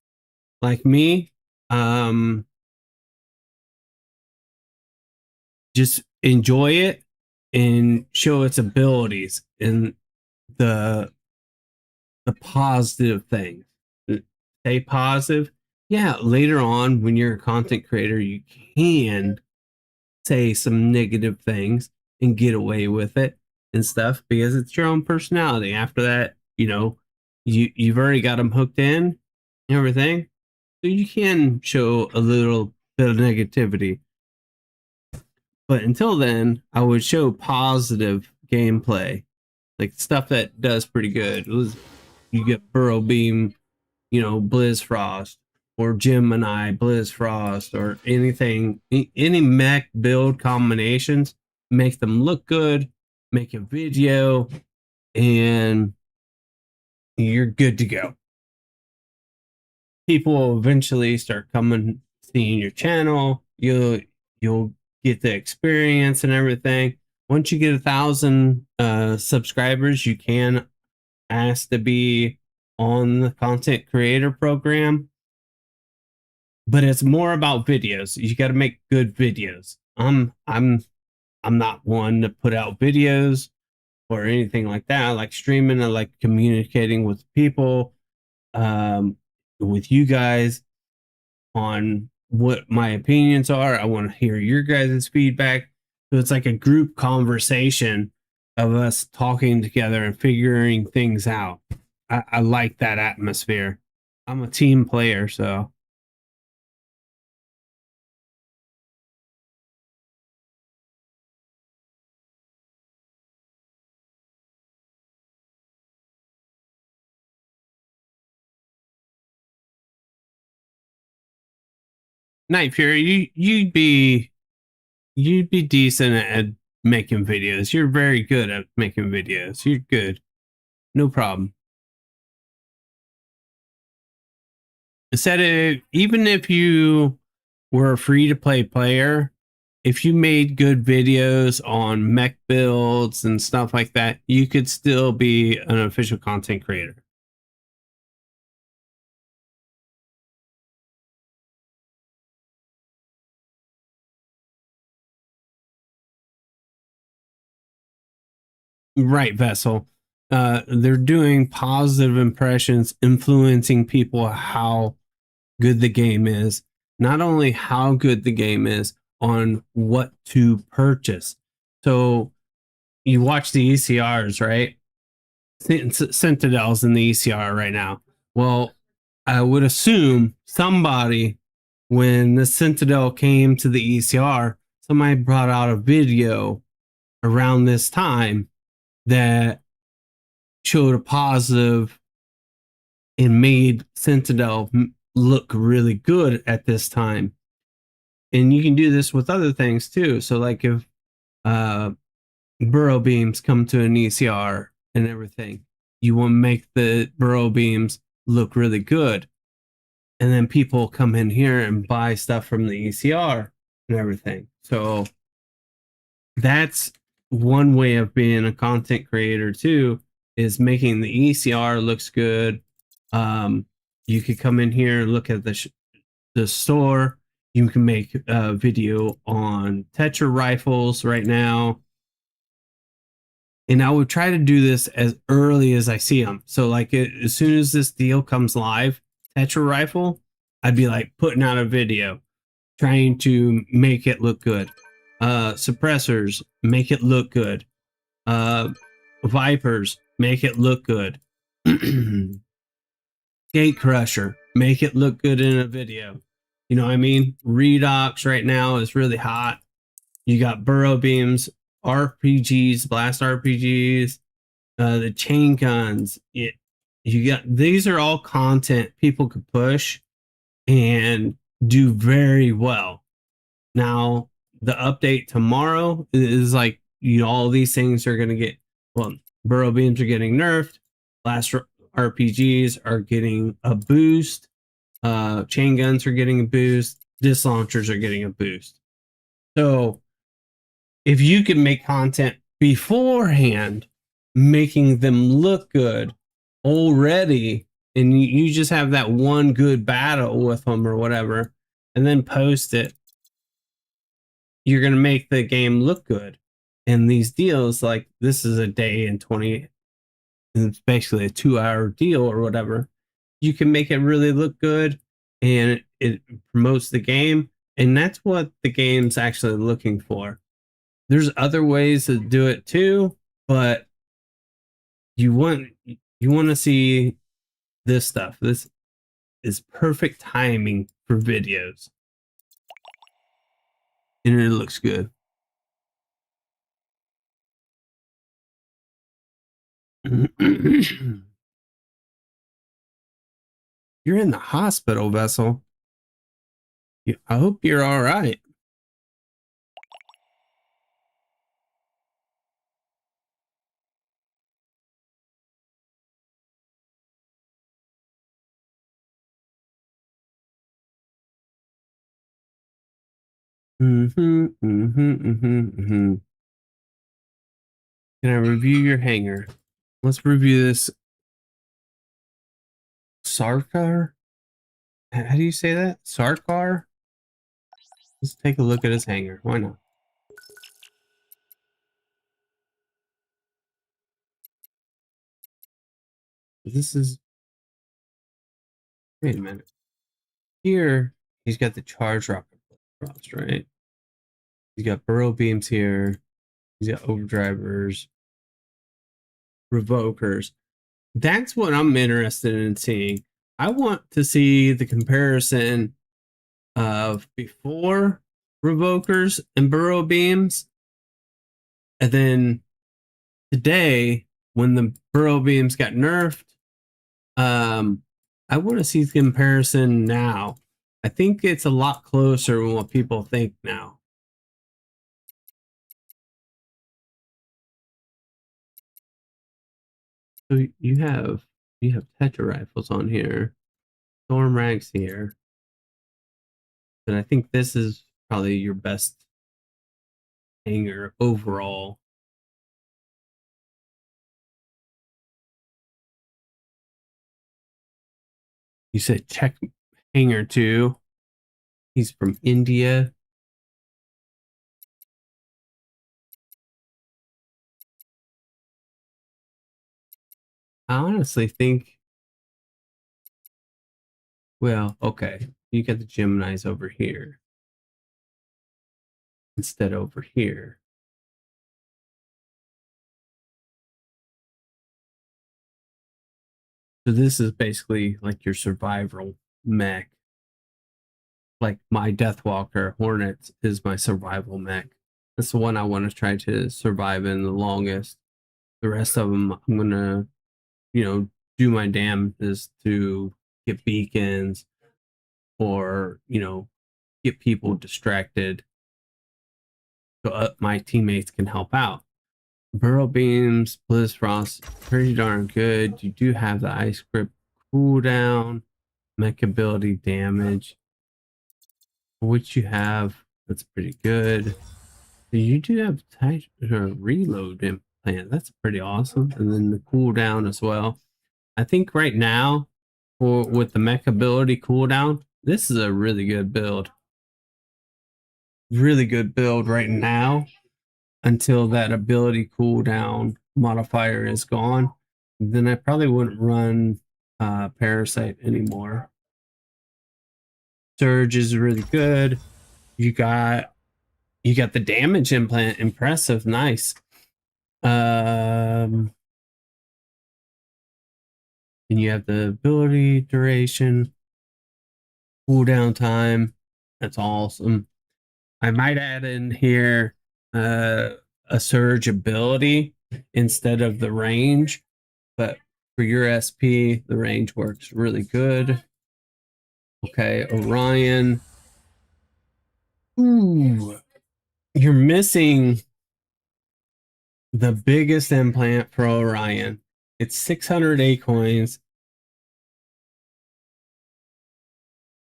like me. Um, just enjoy it and show its abilities and the the positive things. Stay positive. Yeah, later on when you're a content creator, you can say some negative things and get away with it and stuff because it's your own personality. After that, you've already got them hooked in and everything. So you can show a little bit of negativity. But until then, I would show positive gameplay, like stuff that does pretty good. You get Burrow Beam, Blizz Frost, or Gemini Blizz Frost, or anything, any mech build combinations, make them look good, make a video, and you're good to go. People will eventually start coming, seeing your channel. You'll get the experience and everything. Once you get 1,000 subscribers, you can ask to be on the content creator program, but it's more about videos. You got to make good videos. I'm not one to put out videos or anything like that. I like streaming. I like communicating with people, with you guys on what my opinions are. I want to hear your guys' feedback. So it's like a group conversation of us talking together and figuring things out. I like that atmosphere. I'm a team player, so Night Fury, you'd be decent at making videos. You're very good at making videos. You're good. No problem. Instead of even if you were a free to play player, if you made good videos on mech builds and stuff like that, you could still be an official content creator. Right, Vessel. They're doing positive impressions, influencing people how good the game is. Not only how good the game is, on what to purchase. So you watch the ECRs, right? Sentinel's in the ECR right now. Well, I would assume somebody, when the Sentinel came to the ECR, somebody brought out a video around this time that showed a positive and made Sentinel look really good at this time. And you can do this with other things too. So, like if uh, burrow beams come to an ECR and everything, you want to make the burrow beams look really good. And then people come in here and buy stuff from the ECR and everything. So that's one way of being a content creator too, is making the ECR looks good. You could come in here and look at the store. You can make a video on Tetra rifles right now. And I would try to do this as early as I see them. So, like, as soon as this deal comes live, Tetra rifle, I'd be like putting out a video trying to make it look good. Suppressors, make it look good. Vipers, make it look good. Gate Crusher, make it look good in a video. You know what I mean? Redox right now is really hot. You got burrow beams, RPGs, blast RPGs, the chain guns. You got these are all content people could push and do very well. Now the update tomorrow is like all these things are gonna get, well, burrow beams are getting nerfed, blast RPGs are getting a boost, chain guns are getting a boost, disc launchers are getting a boost. So if you can make content beforehand, making them look good already, and you just have that one good battle with them or whatever, and then post it, you're going to make the game look good. And these deals, like this is a day and 20, and it's basically a 2-hour deal or whatever, you can make it really look good and it promotes the game. And that's what the game's actually looking for. There's other ways to do it too, but you want to see this stuff. This is perfect timing for videos. And it looks good. You're in the hospital, Vessel. I hope you're all right. Mm-hmm, mm-hmm, mm-hmm, mm-hmm. Can I review your hanger? Let's review this. Sarkar? How do you say that? Sarkar? Let's take a look at his hanger. Why not? This is... Wait a minute. Here, he's got the charge rocket frost, right? He's got burrow beams here. He's got overdrivers, revokers. That's what I'm interested in seeing. I want to see the comparison of before revokers and burrow beams, and then today when the burrow beams got nerfed. I want to see the comparison now. I think it's a lot closer than what people think now. So you have Tetra rifles on here, storm rags here, and I think this is probably your best hanger overall. You said check hanger too. He's from India. I honestly think, well, okay, you got the Geminis over here instead over here. So this is basically like your survival mech. Like my Deathwalker Hornets is my survival mech. That's the one I want to try to survive in the longest. The rest of them, I'm gonna, do my damnedest to get beacons or get people distracted so my teammates can help out. Burrow beams, Blizz Frost, pretty darn good. You do have the ice grip cooldown, mech ability damage, which you have. That's pretty good. You do have tight reload implant. That's pretty awesome. And then the cooldown as well. I think right now, with the mech ability cooldown, this is a really good build. Really good build right now until that ability cooldown modifier is gone. Then I probably wouldn't run Parasite anymore. Surge is really good. You got the damage implant, impressive, nice. And you have the ability duration, cooldown time. That's awesome. I might add in here a surge ability instead of the range, but for your SP, the range works really good. Okay, Orion. Ooh, you're missing the biggest implant for Orion. It's 600 coins.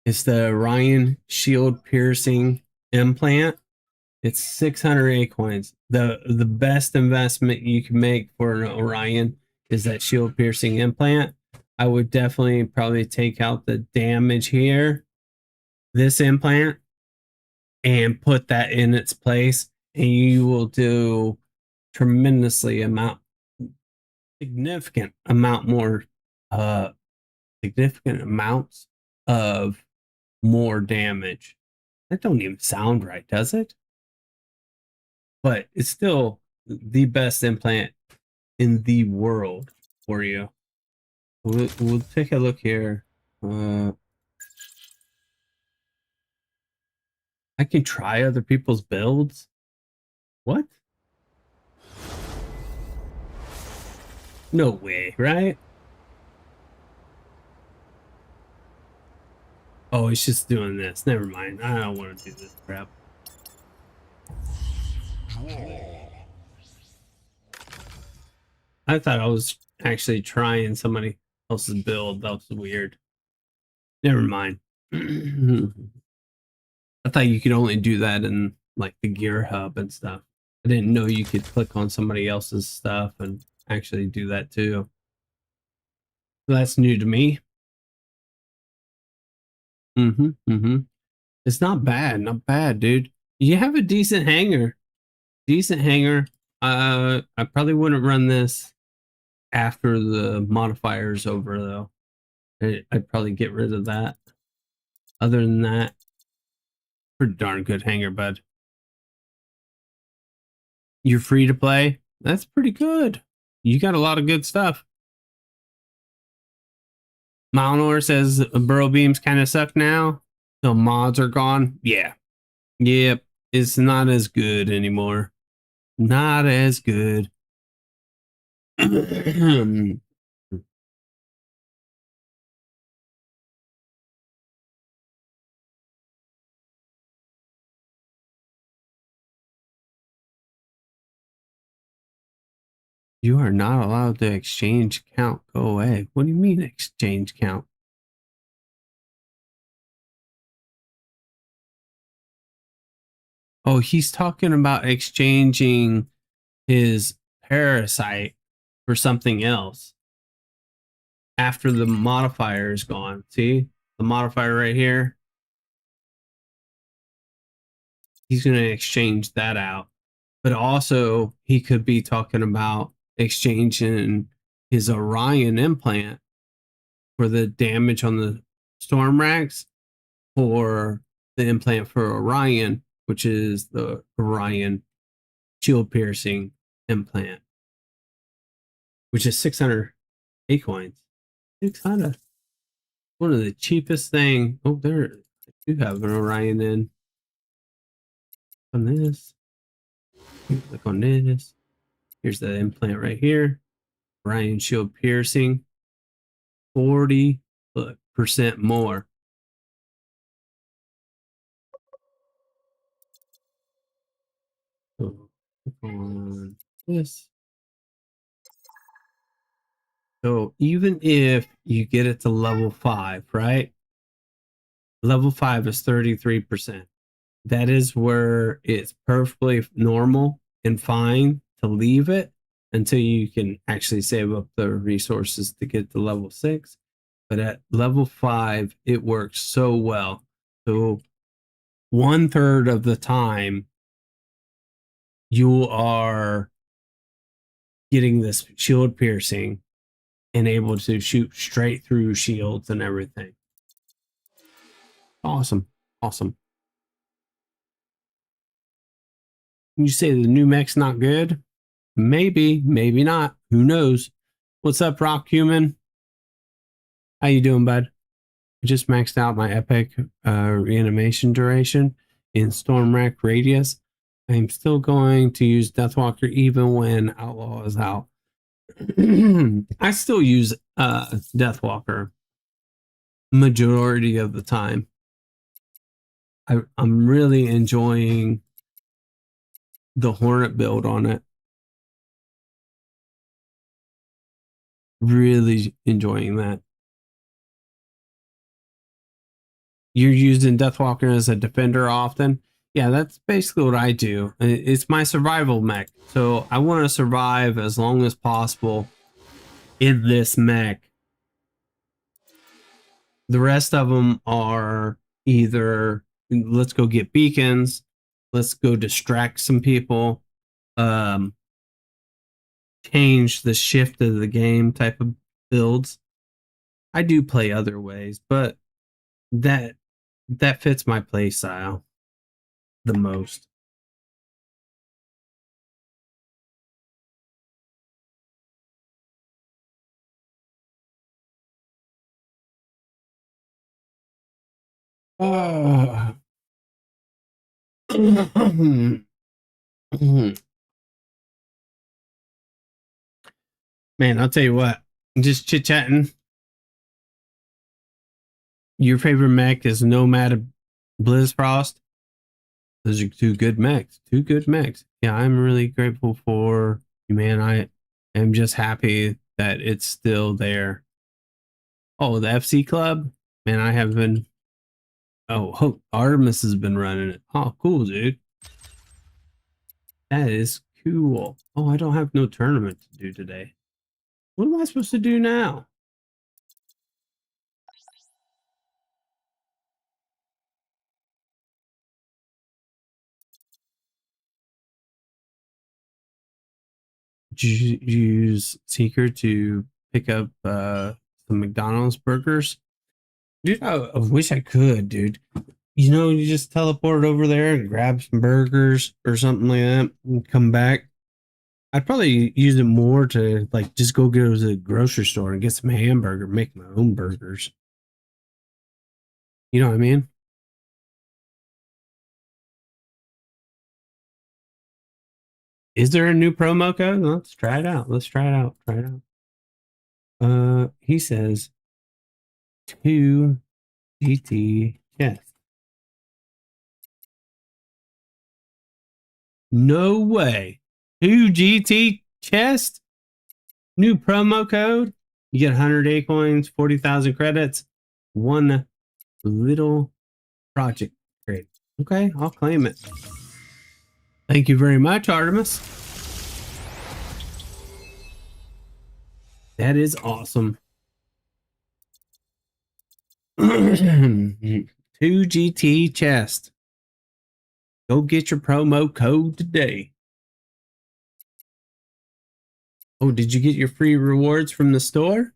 It's the Orion shield piercing implant. It's 600 acorns. The best investment you can make for an Orion is that shield piercing implant. I would definitely probably take out the damage here, this implant, and put that in its place, and you will do significant amount more, uh, significant amounts of more damage. That don't even sound right, does it? But it's still the best implant in the world for you. We'll take a look here. I can try other people's builds. What? No way, right? Oh, it's just doing this. Never mind. I don't want to do this crap. I thought I was actually trying somebody else's build. That was weird. Never mind. I thought you could only do that in like the gear hub and stuff. I didn't know you could click on somebody else's stuff and actually do that too. So that's new to me. It's not bad, not bad, dude. You have a decent hanger. Decent hanger. I probably wouldn't run this after the modifier's over though. I'd probably get rid of that. Other than that, pretty darn good hanger, bud. You're free to play. That's pretty good. You got a lot of good stuff. Malnor says burrow beams kind of suck now. The mods are gone. Yeah. Yep. It's not as good anymore. Not as good. You are not allowed to exchange count. Go away. What do you mean exchange count? Oh, he's talking about exchanging his parasite for something else after the modifier is gone. See the modifier right here? He's going to exchange that out. But also, he could be talking about exchanging his Orion implant for the damage on the storm racks for the implant for Orion, which is the Orion shield piercing implant, which is 600 acorns. 600. One of the cheapest thing. Oh, there. I do have an Orion in. On this. Click on this. Here's the implant right here. Orion shield piercing. 40% more. So click on this. So even if you get it to level 5, right? Level 5 is 33%. That is where it's perfectly normal and fine to leave it until you can actually save up the resources to get to level 6. But at level 5, it works so well. So 1/3 of the time, you are getting this shield piercing and able to shoot straight through shields and everything. Awesome. Awesome. You say the new mech's not good? Maybe, maybe not. Who knows? What's up, Rock Human? How you doing, bud? I just maxed out my epic reanimation duration in Storm Rack Radius. I'm still going to use Deathwalker even when Outlaw is out. I still use Deathwalker majority of the time. I'm really enjoying the Hornet build on it. Really enjoying that. You're using Deathwalker as a defender often. Yeah, that's basically what I do. It's my survival mech. So I want to survive as long as possible in this mech. The rest of them are either let's go get beacons, let's go distract some people, um, change the shift of the game type of builds. I do play other ways, but that that fits my play style the most. Oh. Man, I'll tell you what. Just chit chatting. Your favorite mech is Nomad Blizzfrost. Those are two good mechs. Two good mechs. Yeah, I'm really grateful for you, man. I am just happy that it's still there. Oh, the FC Club? Man, I have been. Oh, Artemis has been running it. Oh, cool, dude. That is cool. Oh, I don't have no tournament to do today. What am I supposed to do now? Use Seeker to pick up some McDonald's burgers? Dude, I wish I could, dude. You know, you just teleport over there and grab some burgers or something like that and come back. I'd probably use it more to like just go to the grocery store and get some hamburger, make my own burgers. You know what I mean? Is there a new promo code? Let's try it out. Let's try it out. Try it out. He says 2 GT chest. No way. 2 GT chest? New promo code. You get 100 A coins, 40,000 credits, one little project crate. Okay, I'll claim it. Thank you very much, Artemis. That is awesome. 2 GT chest. Go get your promo code today. Oh, did you get your free rewards from the store?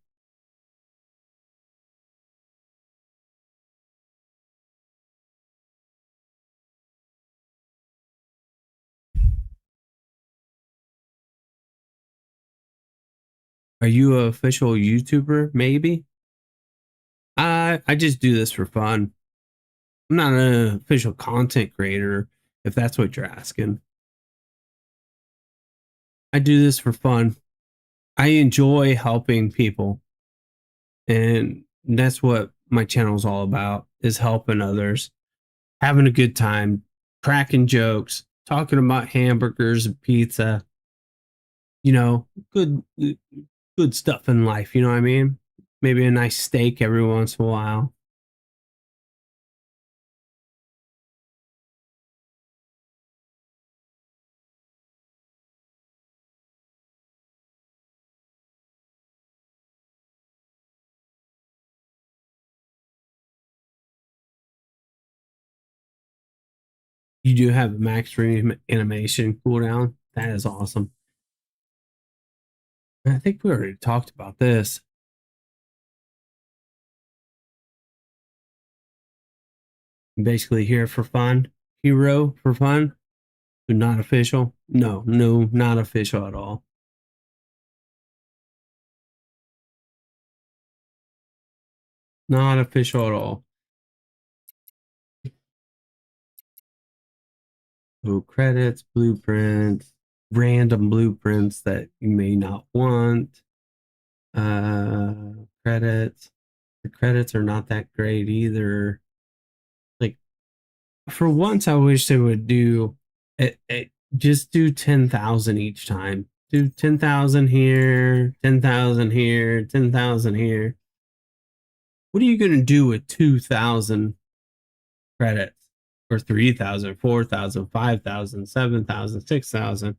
Are you an official YouTuber? Maybe. I just do this for fun. I'm not an official content creator, if that's what you're asking. I do this for fun. I enjoy helping people. And that's what my channel is all about, is helping others, having a good time, cracking jokes, talking about hamburgers and pizza, you know, good stuff in life, you know what I mean? Maybe a nice steak every once in a while. You do have a max animation cooldown. That is awesome. I think we already talked about this. Basically here for fun. Hero for fun. Not official. No, not official at all. Not official at all. So credits, blueprints, random blueprints that you may not want. Credits. The credits are not that great either. Like for once, I wish they would do it just do 10,000 each time. Do 10,000 here, 10,000 here, 10,000 here. What are you going to do with 2,000 credits? or 3,000, 4,000, 5,000, 7,000, 6,000,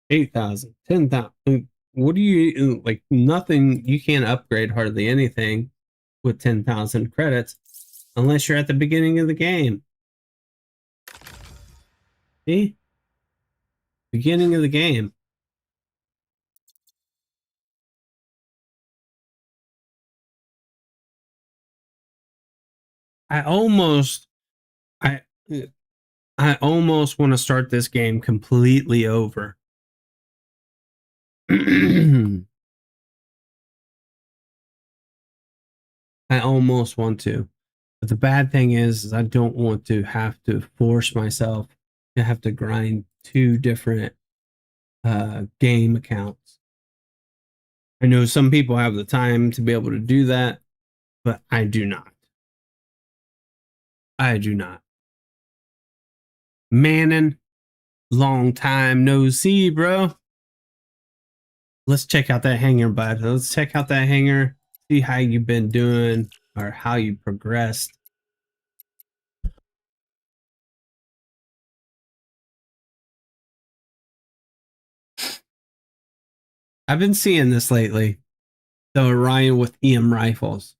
8,000, 10,000. What do you like? Nothing. You can't upgrade hardly anything with 10,000 credits unless you're at the beginning of the game. See? Beginning of the game. I almost I I almost want to start this game completely over. I almost want to. But the bad thing is I don't want to have to force myself to have to grind two different game accounts. I know some people have the time to be able to do that, but I do not. I do not. Manning, long time no see, bro. Let's check out that hangar, bud. Let's check out that hangar, see how you've been doing or how you progressed. I've been seeing this lately. The Orion with EM rifles.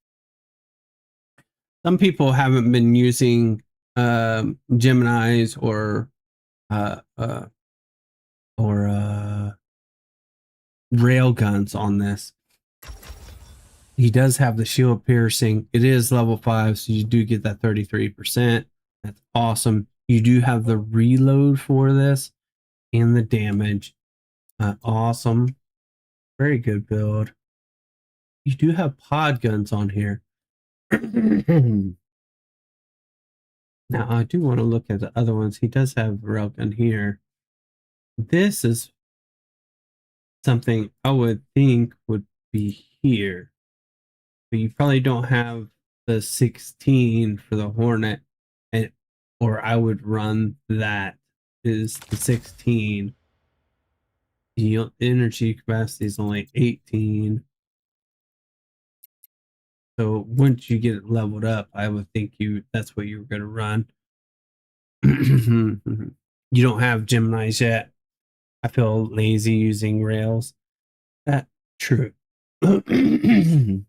Some people haven't been using Geminis uh, uh, or rail guns on this. He does have the shield piercing. It is level 5, so you do get that 33%. That's awesome. You do have the reload for this and the damage. Awesome. Very good build. You do have pod guns on here. Now, I do want to look at the other ones. He does have railgun here. This is something I would think would be here. But you probably don't have the 16 for the Hornet, and or I would run that is the 16. The energy capacity is only 18. So once you get it leveled up, I would think that's what you were going to run. You don't have Geminis yet. I feel lazy using rails. That true. Man,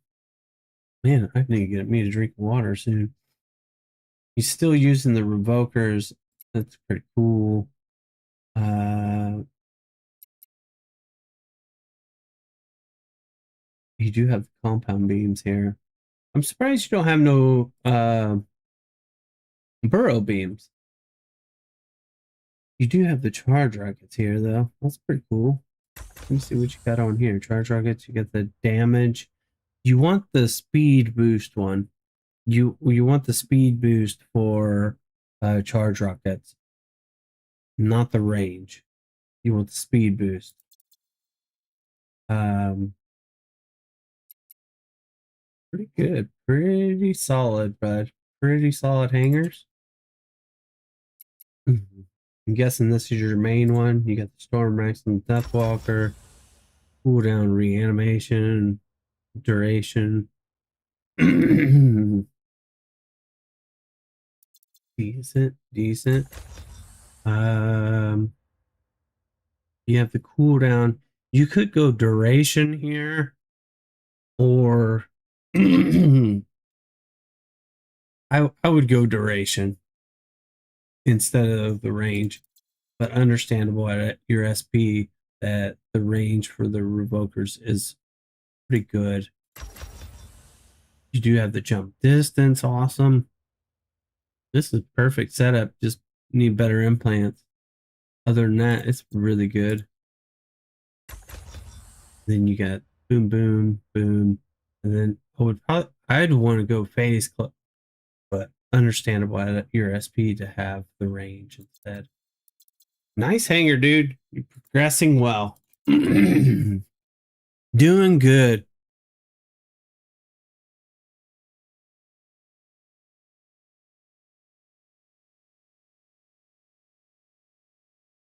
I need to get me a drink of water soon. He's still using the revokers. That's pretty cool. You do have the compound beams here. I'm surprised you don't have no burrow beams. You do have the charge rockets here, though. That's pretty cool. Let me see what you got on here. Charge rockets, you get the damage. You want the speed boost one. You want the speed boost for charge rockets, not the range. You want the speed boost. Pretty good. Pretty solid, bud. Pretty solid hangers. I'm guessing this is your main one. You got the Storm Rex and Deathwalker. Cooldown, reanimation, duration. Decent. You have the cooldown. You could go duration here, or I would go duration instead of the range, but understandable at your SP that the range for the revokers is pretty good. You do have the jump distance, awesome. This is perfect setup. Just need better implants. Other than that, it's really good. Then you got boom, boom, boom, and then I'd want to go phase clip, but understandable at your SP to have the range instead. Nice hanger, dude. You're progressing well. Doing good.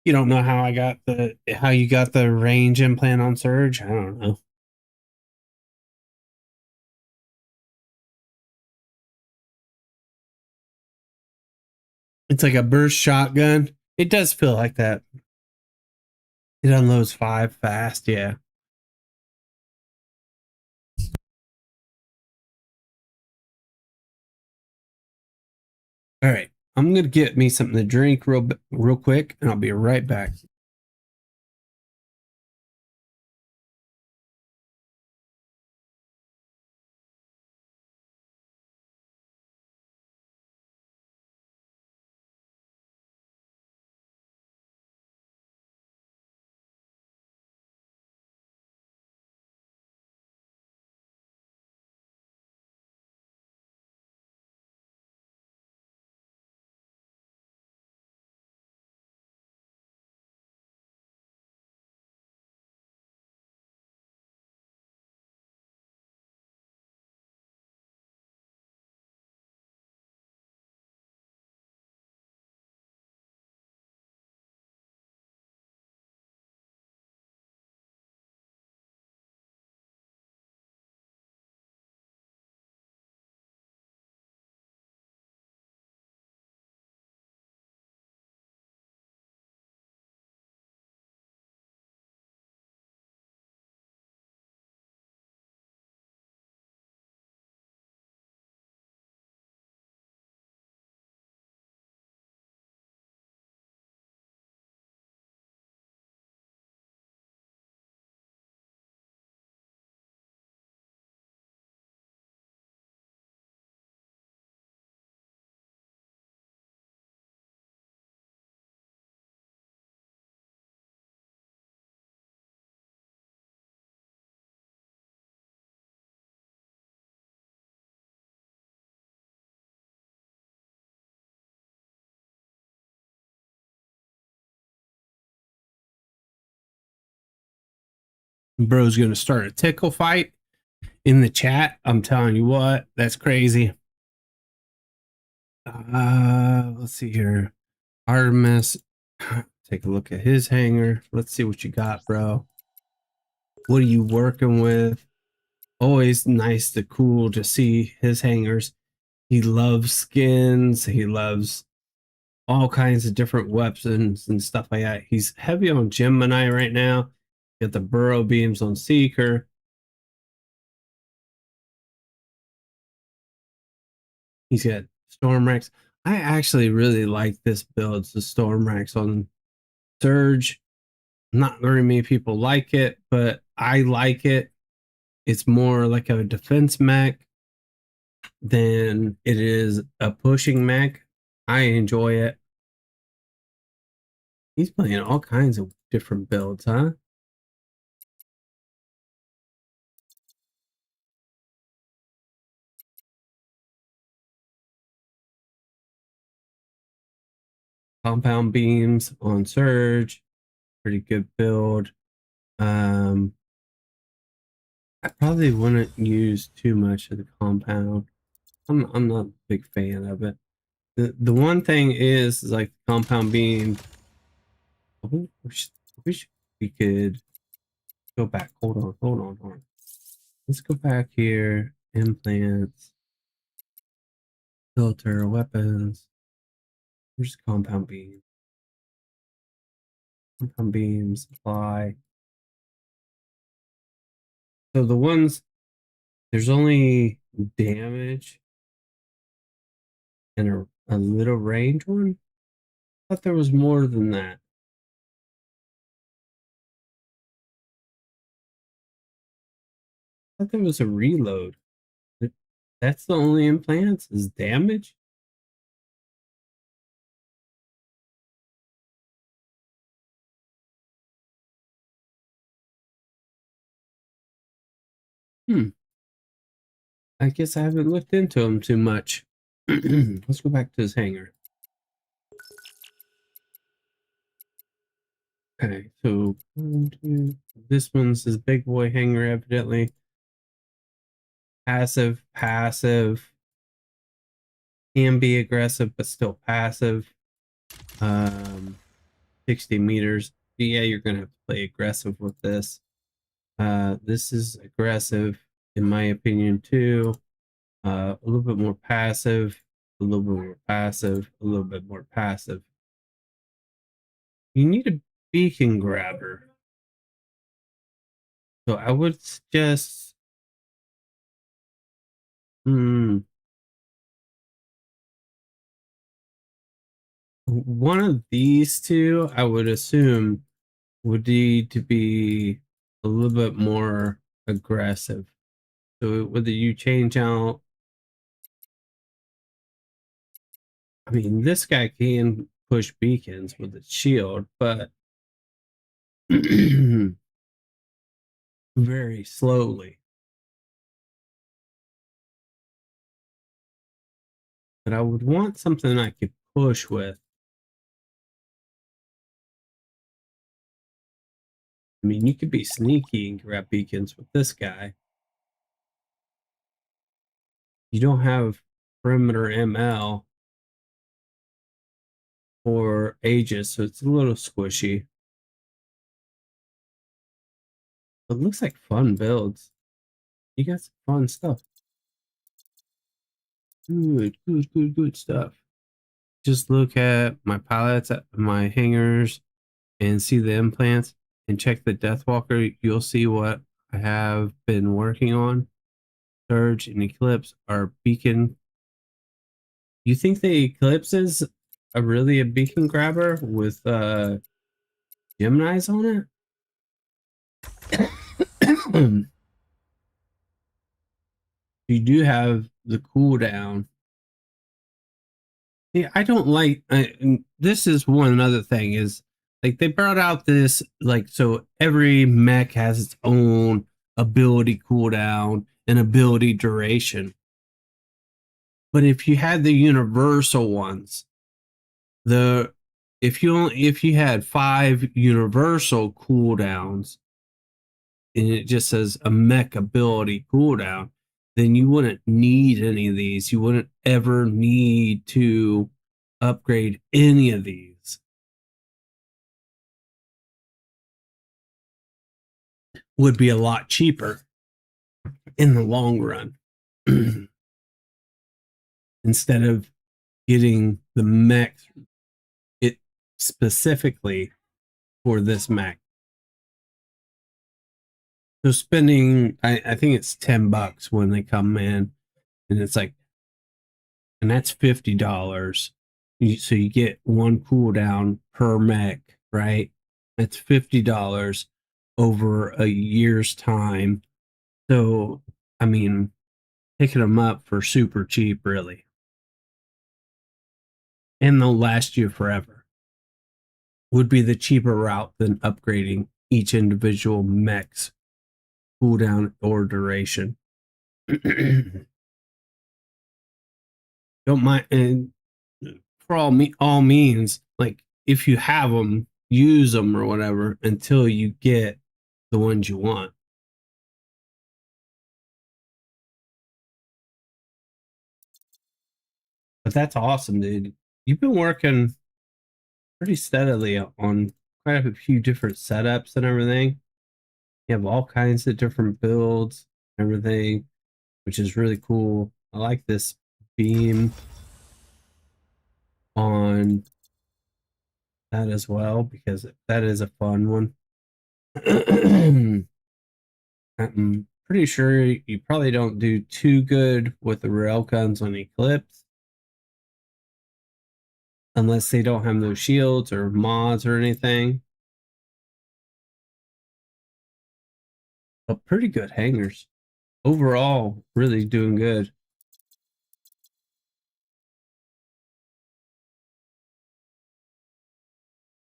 You don't know how you got the range implant on Surge? I don't know. It's like a burst shotgun. It does feel like that. It unloads 5 fast, yeah. All right. I'm gonna get me something to drink real quick, and I'll be right back. Bro's gonna start a tickle fight in the chat. I'm telling you what, that's crazy. Let's see here. Artemis, take a look at his hanger. Let's see what you got, bro. What are you working with? Always nice to cool to see his hangers. He loves skins. He loves all kinds of different weapons and stuff like that. He's heavy on Gemini right now. Got the burrow beams on Seeker. He's got Storm Rex. I actually really like this build. It's the Storm Rex on Surge. Not very many people like it, but I like it. It's more like a defense mech than it is a pushing mech. I enjoy it. He's playing all kinds of different builds, huh? Compound beams on Surge. Pretty good build. I probably wouldn't use too much of the compound. I'm not a big fan of it. The one thing is like compound beam. I wish we could go back. Hold on. Let's go back here. Implants, filter, weapons. There's compound beam. Compound beam, supply. So the ones, there's only damage and a little range one. I thought there was more than that. I thought there was a reload. That's the only implants is damage. Hmm. I guess I haven't looked into him too much. Let's go back to his hangar. Okay, so this one's his big boy hangar, evidently. Passive. Can be aggressive, but still passive. 60 meters. Yeah, you're gonna have to play aggressive with this. This is aggressive, in my opinion, too. A little bit more passive, a little bit more passive, a little bit more passive. You need a beacon grabber. So I would suggest, hmm, one of these two, I would assume, would need to be a little bit more aggressive. So whether you change out, I mean, this guy can push beacons with a shield, but very slowly. But I would want something I could push with. I mean, you could be sneaky and grab beacons with this guy. You don't have perimeter ML or Aegis, so it's a little squishy. But it looks like fun builds. You got some fun stuff. Good stuff. Just look at my pallets, at my hangers, and see the implants, and check the Deathwalker. You'll see what I have been working on. Surge and Eclipse are beacon. You think the Eclipse is really a beacon grabber with Gemini's on it? You do have the cooldown. Yeah, I don't like. This is one other thing is like they brought out this like so every mech has its own ability cooldown and ability duration. But if you had the universal ones, the if you had 5 universal cooldowns and it just says a mech ability cooldown, then you wouldn't need any of these. You wouldn't ever need to upgrade any of these. Would be a lot cheaper in the long run instead of getting the mech it specifically for this mech. So spending, I think it's $10 when they come in, and it's like, and that's $50. So you get one cooldown per mech, right? That's $50 over a year's time. So, I mean, picking them up for super cheap, really, and they'll last you forever. Would be the cheaper route than upgrading each individual mech's cooldown or duration. Don't mind, and for all means, like if you have them, use them or whatever until you get the ones you want. But that's awesome, dude. You've been working pretty steadily on quite a few different setups and everything. You have all kinds of different builds, everything, which is really cool. I like this beam on that as well because that is a fun one. I'm pretty sure you probably don't do too good with the rail guns on Eclipse unless they don't have those shields or mods or anything. But pretty good hangers. Overall, really doing good.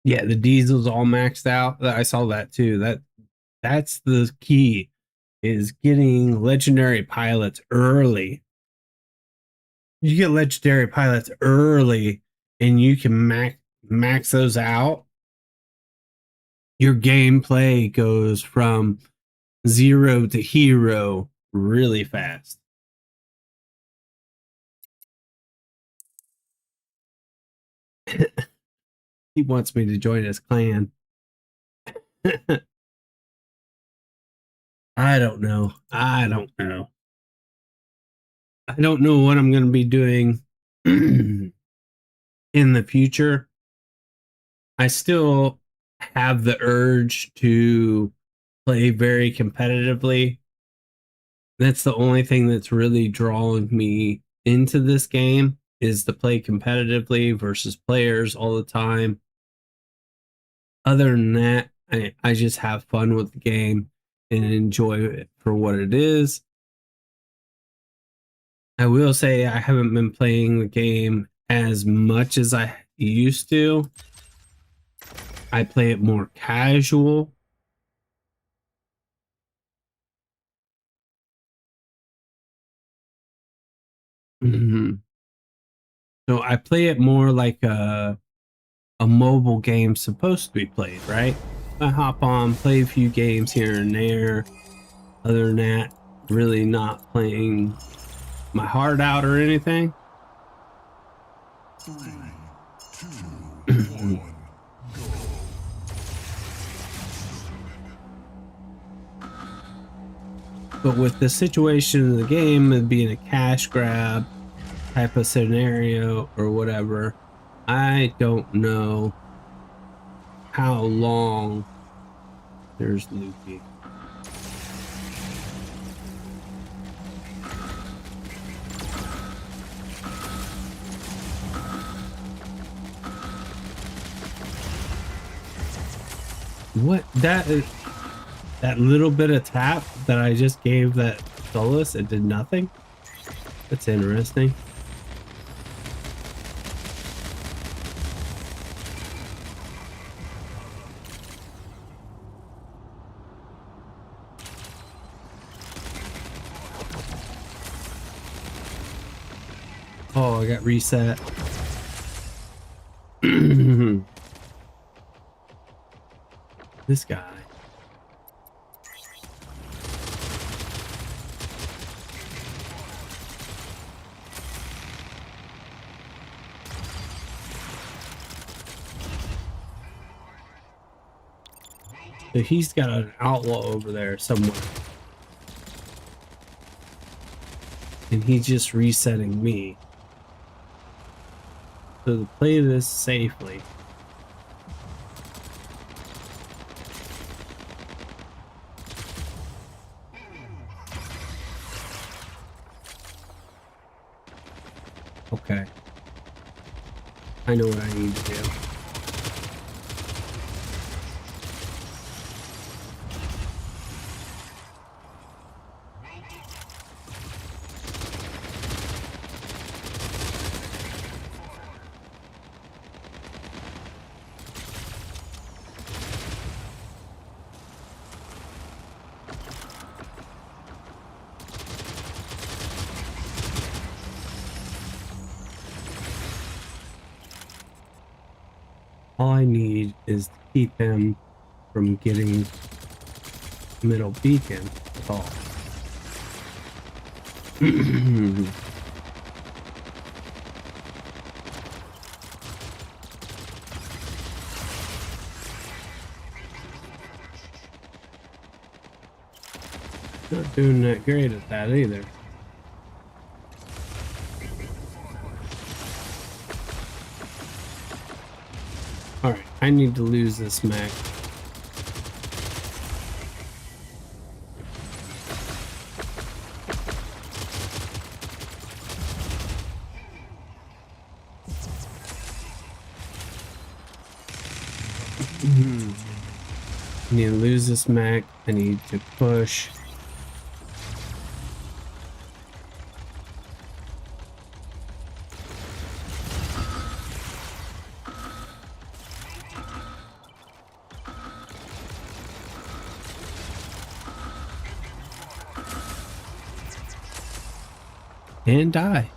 Yeah, the diesel's all maxed out. I saw that too. That's the key is getting legendary pilots early. You get legendary pilots early and you can max those out. Your gameplay goes from 0 to hero really fast. He wants me to join his clan. I don't know. I don't know. I don't know what I'm going to be doing in the future, I still have the urge to play very competitively. That's the only thing that's really drawing me into this game is to play competitively versus players all the time. Other than that, I just have fun with the game and enjoy it for what it is. I will say I haven't been playing the game as much as I used to. I play it more casual. Mhm. So I play it more like a mobile game supposed to be played, right? I hop on, play a few games here and there. Other than that, really not playing my heart out or anything. 3, 2, But 1. with the situation of the game of being a cash grab type of scenario or whatever, I don't know how long there's Luffy. What that little bit of tap that I just gave that Solus, it did nothing. That's interesting. Oh, I got reset. This guy. So he's got an outlaw over there somewhere. And he's just resetting me. So to play this safely. Okay. I know what I need to do. All I need is to keep him from getting middle beacon. That's all. Not doing that great at that either. Alright, I need to lose this mech. I need to lose this mech. I need to push. And die.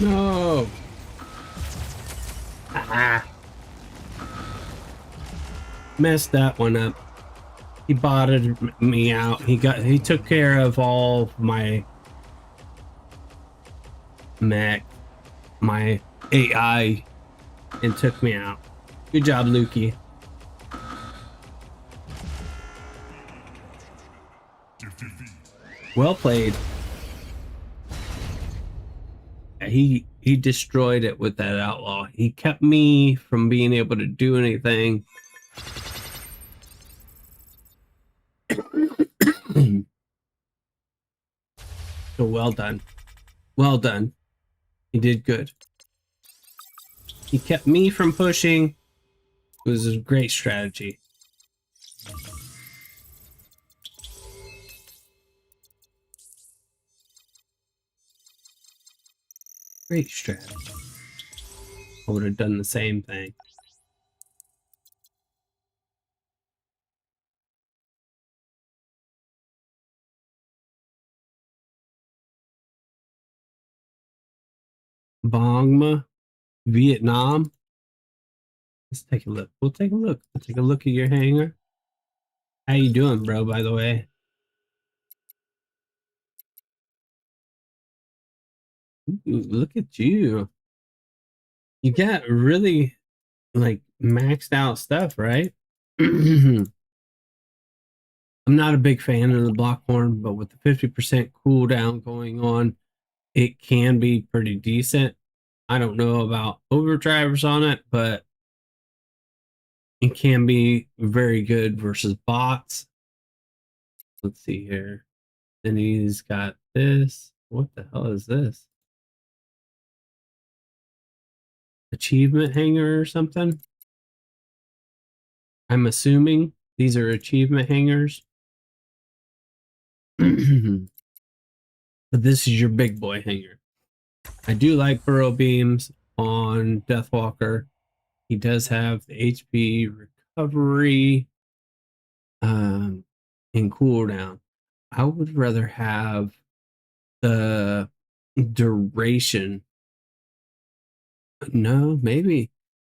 No. Ah. messed that one up. He botted me out. He took care of all my mech, my AI, and took me out. Good job, Lukey. Well played. He destroyed it with that outlaw. He kept me from being able to do anything. So well done. Well done. He did good. He kept me from pushing. It was a great strategy. Great strategy. I would have done the same thing. Bongma, Vietnam. Let's take a look. We'll take a look. We'll take a look at your hangar. How you doing, bro, by the way? Ooh, look at you. You got really like maxed out stuff, right? I'm not a big fan of the Blockhorn, but with the 50% cooldown going on, it can be pretty decent. I don't know about overdrivers on it, but it can be very good versus bots. Let's see here. Then he's got this. What the hell is this? Achievement hanger or something? I'm assuming these are achievement hangers. But this is your big boy hanger. I do like burrow beams on Deathwalker. He does have the HP recovery and cooldown. I would rather have the duration. No, maybe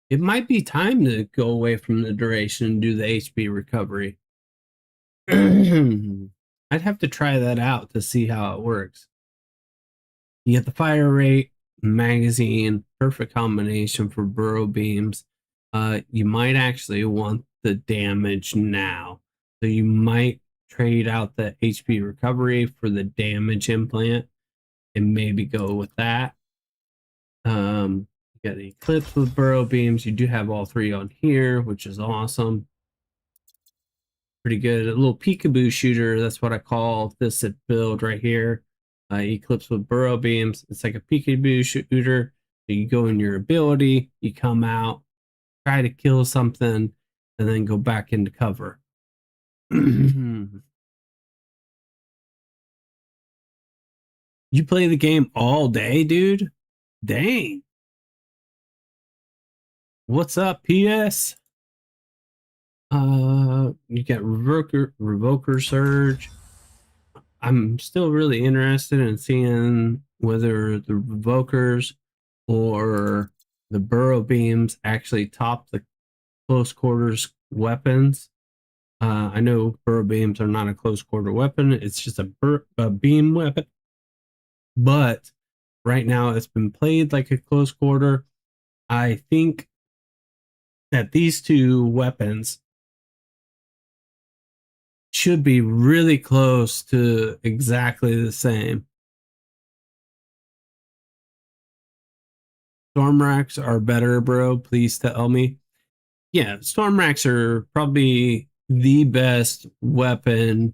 it might be time to go away from the duration and do the HP recovery. I'd have to try that out to see how it works. You get the fire rate, magazine, perfect combination for burrow beams. You might actually want the damage now. So you might trade out the HP recovery for the damage implant and maybe go with that. You got the Eclipse with burrow beams. You do have all three on here, which is awesome. Pretty good. A little peekaboo shooter. That's what I call this build right here. Eclipse with burrow beams. It's like a peekaboo shooter. So you go in your ability, you come out, try to kill something, and then go back into cover. You play the game all day, dude? Dang. What's up, PS? You got Revoker Surge. I'm still really interested in seeing whether the Revokers or the burrow beams actually top the close quarters weapons. I know burrow beams are not a close quarter weapon. It's just a beam weapon. But right now it's been played like a close quarter. I think that these two weapons should be really close to exactly the same. Storm racks are better, bro. Please tell me. Yeah, storm racks are probably the best weapon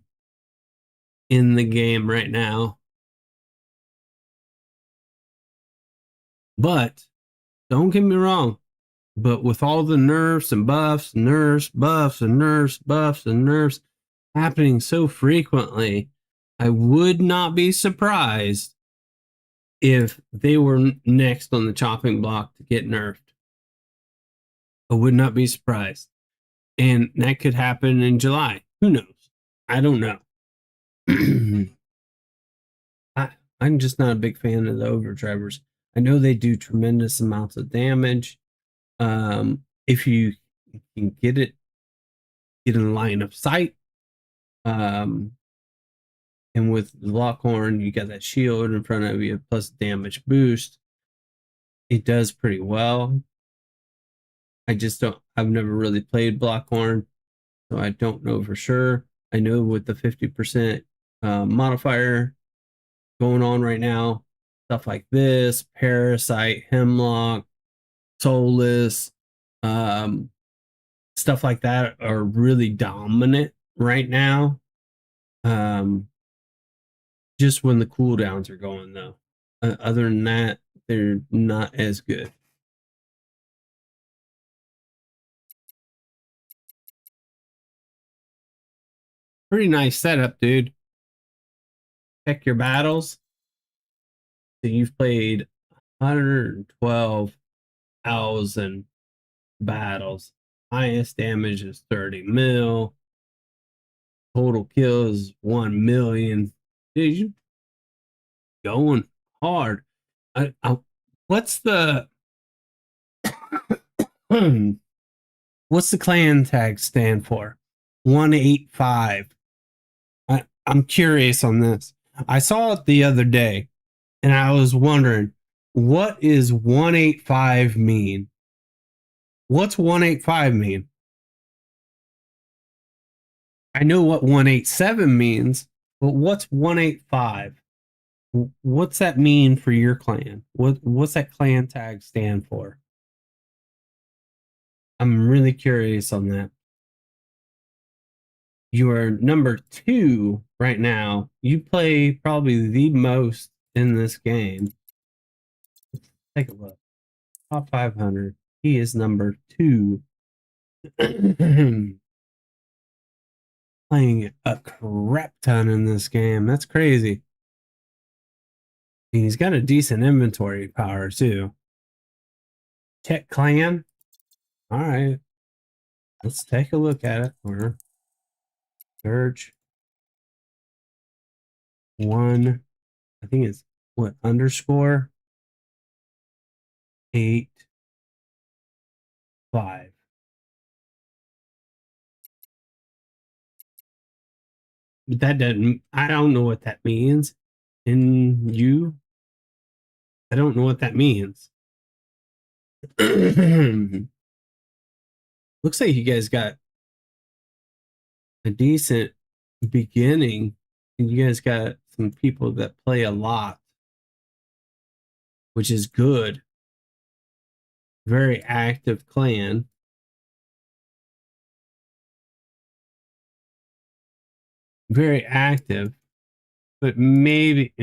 in the game right now. But don't get me wrong. But with all the nerfs and buffs, nerfs, buffs, and nerfs, buffs, and nerfs happening so frequently, I would not be surprised if they were next on the chopping block to get nerfed. I would not be surprised. And that could happen in July. Who knows? I don't know. I'm just not a big fan of the overdrivers. I know they do tremendous amounts of damage. If you can get it get in line of sight. Um, and with the Lockhorn, you got that shield in front of you plus damage boost. It does pretty well. I just don't. I've never really played Blockhorn, so I don't know for sure. I know with the 50% modifier going on right now, stuff like this, Parasite, Hemlock, Soulless, um, stuff like that are really dominant right now. Just when the cooldowns are going, though. Other than that, they're not as good. Pretty nice setup, dude. Check your battles. So you've played 112,000 battles. Highest damage is 30 mil. Total kills 1 million. Dude, you going hard. What's the what's the clan tag stand for? 185. I'm curious on this. I saw it the other day and I was wondering, what is 185 mean? What's 185 mean? I know what 187 means, but what's 185? What's that mean for your clan? What's that clan tag stand for? I'm really curious on that. You are number 2 right now. You play probably the most in this game. Take a look. Top 500. He is number 2. Playing a crap ton in this game. That's crazy. And he's got a decent inventory power too. Check clan. All right. Let's take a look at it. Or search 1. I think it's what underscore 8 5. But that doesn't. I don't know what that means. And you, I don't know what that means. Looks like you guys got a decent beginning. And you guys got some people that play a lot, which is good. Very active clan. Very active, but maybe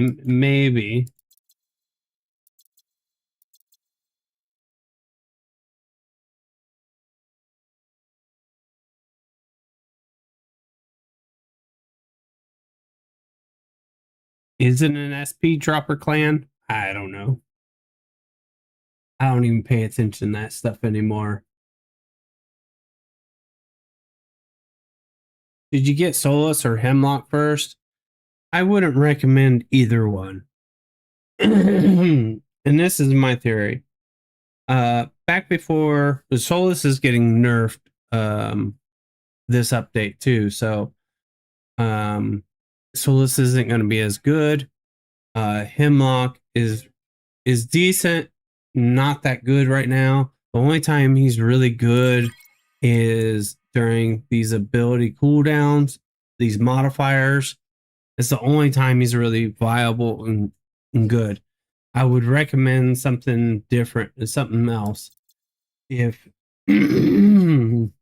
is it an SP dropper clan? I don't know. I don't even pay attention to that stuff anymore. Did you get Solus or Hemlock first? I wouldn't recommend either one. And this is my theory. Back before the Solus is getting nerfed this update too, so Solus isn't going to be as good. Hemlock is decent, not that good right now. The only time he's really good is during these ability cooldowns, these modifiers. It's the only time he's really viable and good. I would recommend something different, something else. If if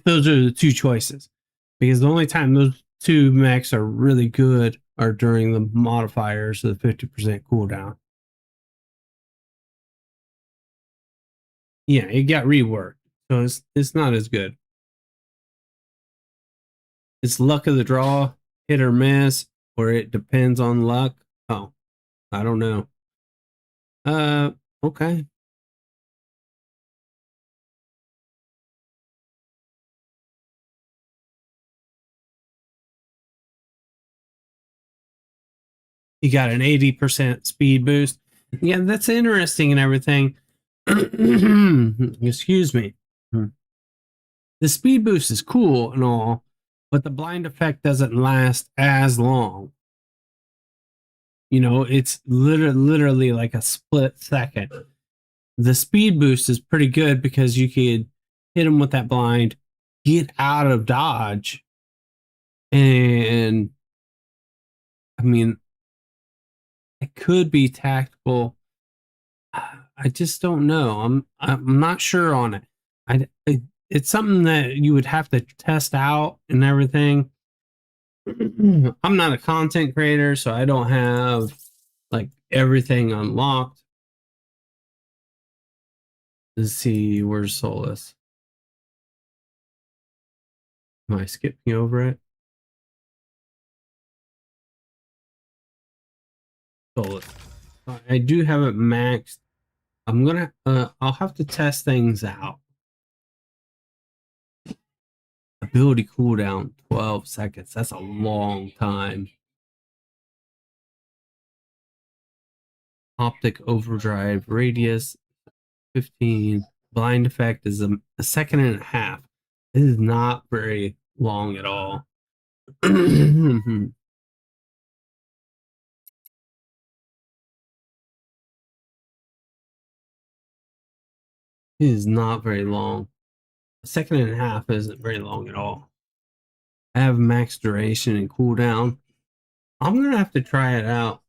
those are the two choices, because the only time those two mechs are really good are during the modifiers of the 50% cooldown. Yeah, it got reworked, so it's not as good. It's luck of the draw, hit or miss, or it depends on luck. Oh, I don't know. Okay. You got an 80% speed boost. Yeah, that's interesting and everything. Excuse me. The speed boost is cool and all, but the blind effect doesn't last as long. You know, it's literally like a split second. The speed boost is pretty good because you could hit him with that blind, get out of dodge, and I mean, it could be tactical. I just don't know. I'm not sure on it. It's something that you would have to test out and everything. I'm not a content creator, so I don't have like everything unlocked. Let's see, where's Solus? Am I skipping over it? Solus. I do have it maxed. I'm gonna I'll have to test things out. Ability cooldown 12 seconds. That's a long time. Optic overdrive radius 15. Blind effect is a second and a half. This is not very long at all. It is not very long. A second and a half isn't very long at all. I have max duration and cooldown. I'm gonna have to try it out.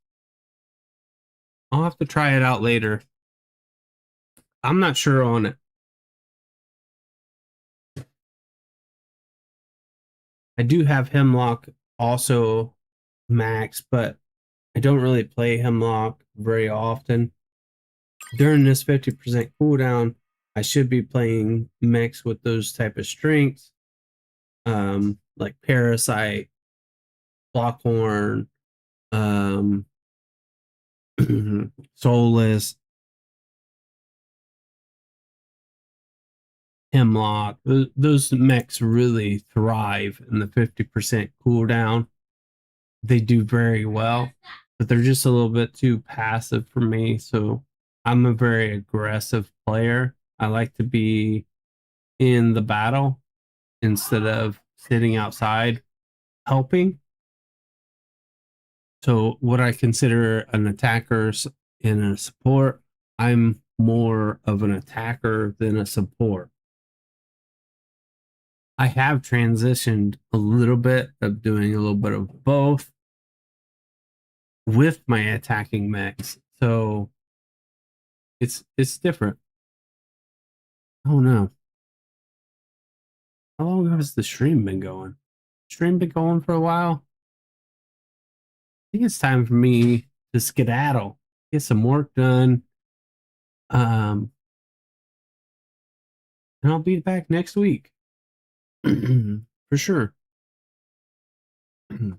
I'll have to try it out later. I'm not sure on it. I do have Hemlock also max, but I don't really play Hemlock very often. During this 50% cooldown, I should be playing mechs with those type of strengths, like Parasite, Blockhorn, um, Soulless, Hemlock. Those mechs really thrive in the 50% cooldown. They do very well, but they're just a little bit too passive for me. So I'm a very aggressive player. I like to be in the battle instead of sitting outside helping. So what I consider an attacker and a support, I'm more of an attacker than a support. I have transitioned a little bit of doing a little bit of both with my attacking mechs. So it's different. Oh no. How long has the stream been going? Stream been going for a while? I think it's time for me to skedaddle, get some work done. Um, and I'll be back next week. For sure. It's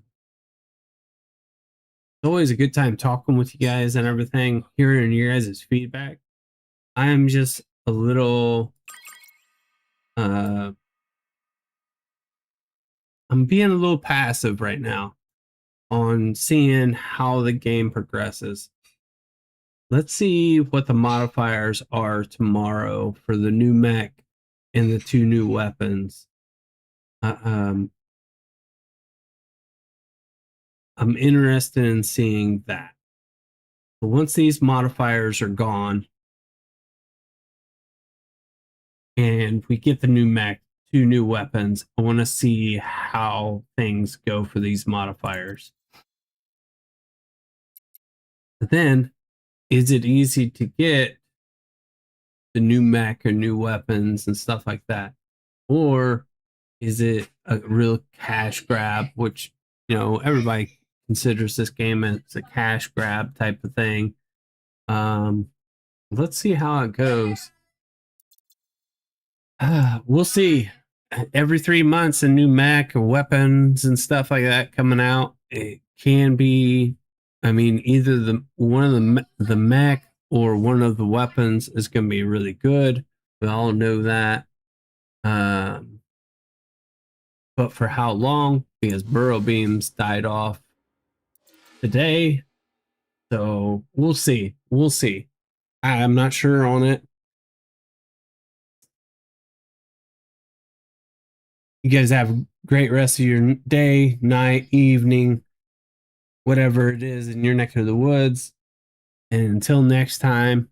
always a good time talking with you guys and everything, hearing your guys' feedback. I'm just a little uh I'm being a little passive right now on seeing how the game progresses. Let's see what the modifiers are tomorrow for the new mech and the two new weapons. Uh, um, I'm interested in seeing that. But once these modifiers are gone and we get the new mech, two new weapons, I want to see how things go for these modifiers. But then, is it easy to get the new mech or new weapons and stuff like that? Or is it a real cash grab, which, you know, everybody considers this game as a cash grab type of thing? Um, let's see how it goes. We'll see. Every 3 months, a new mech or weapons and stuff like that coming out. It can be, I mean, either the one of the mech or one of the weapons is going to be really good. We all know that. Um, but for how long? Because burrow beams died off today, so we'll see. We'll see. I'm not sure on it. You guys have a great rest of your day, night, evening, whatever it is in your neck of the woods. And until next time,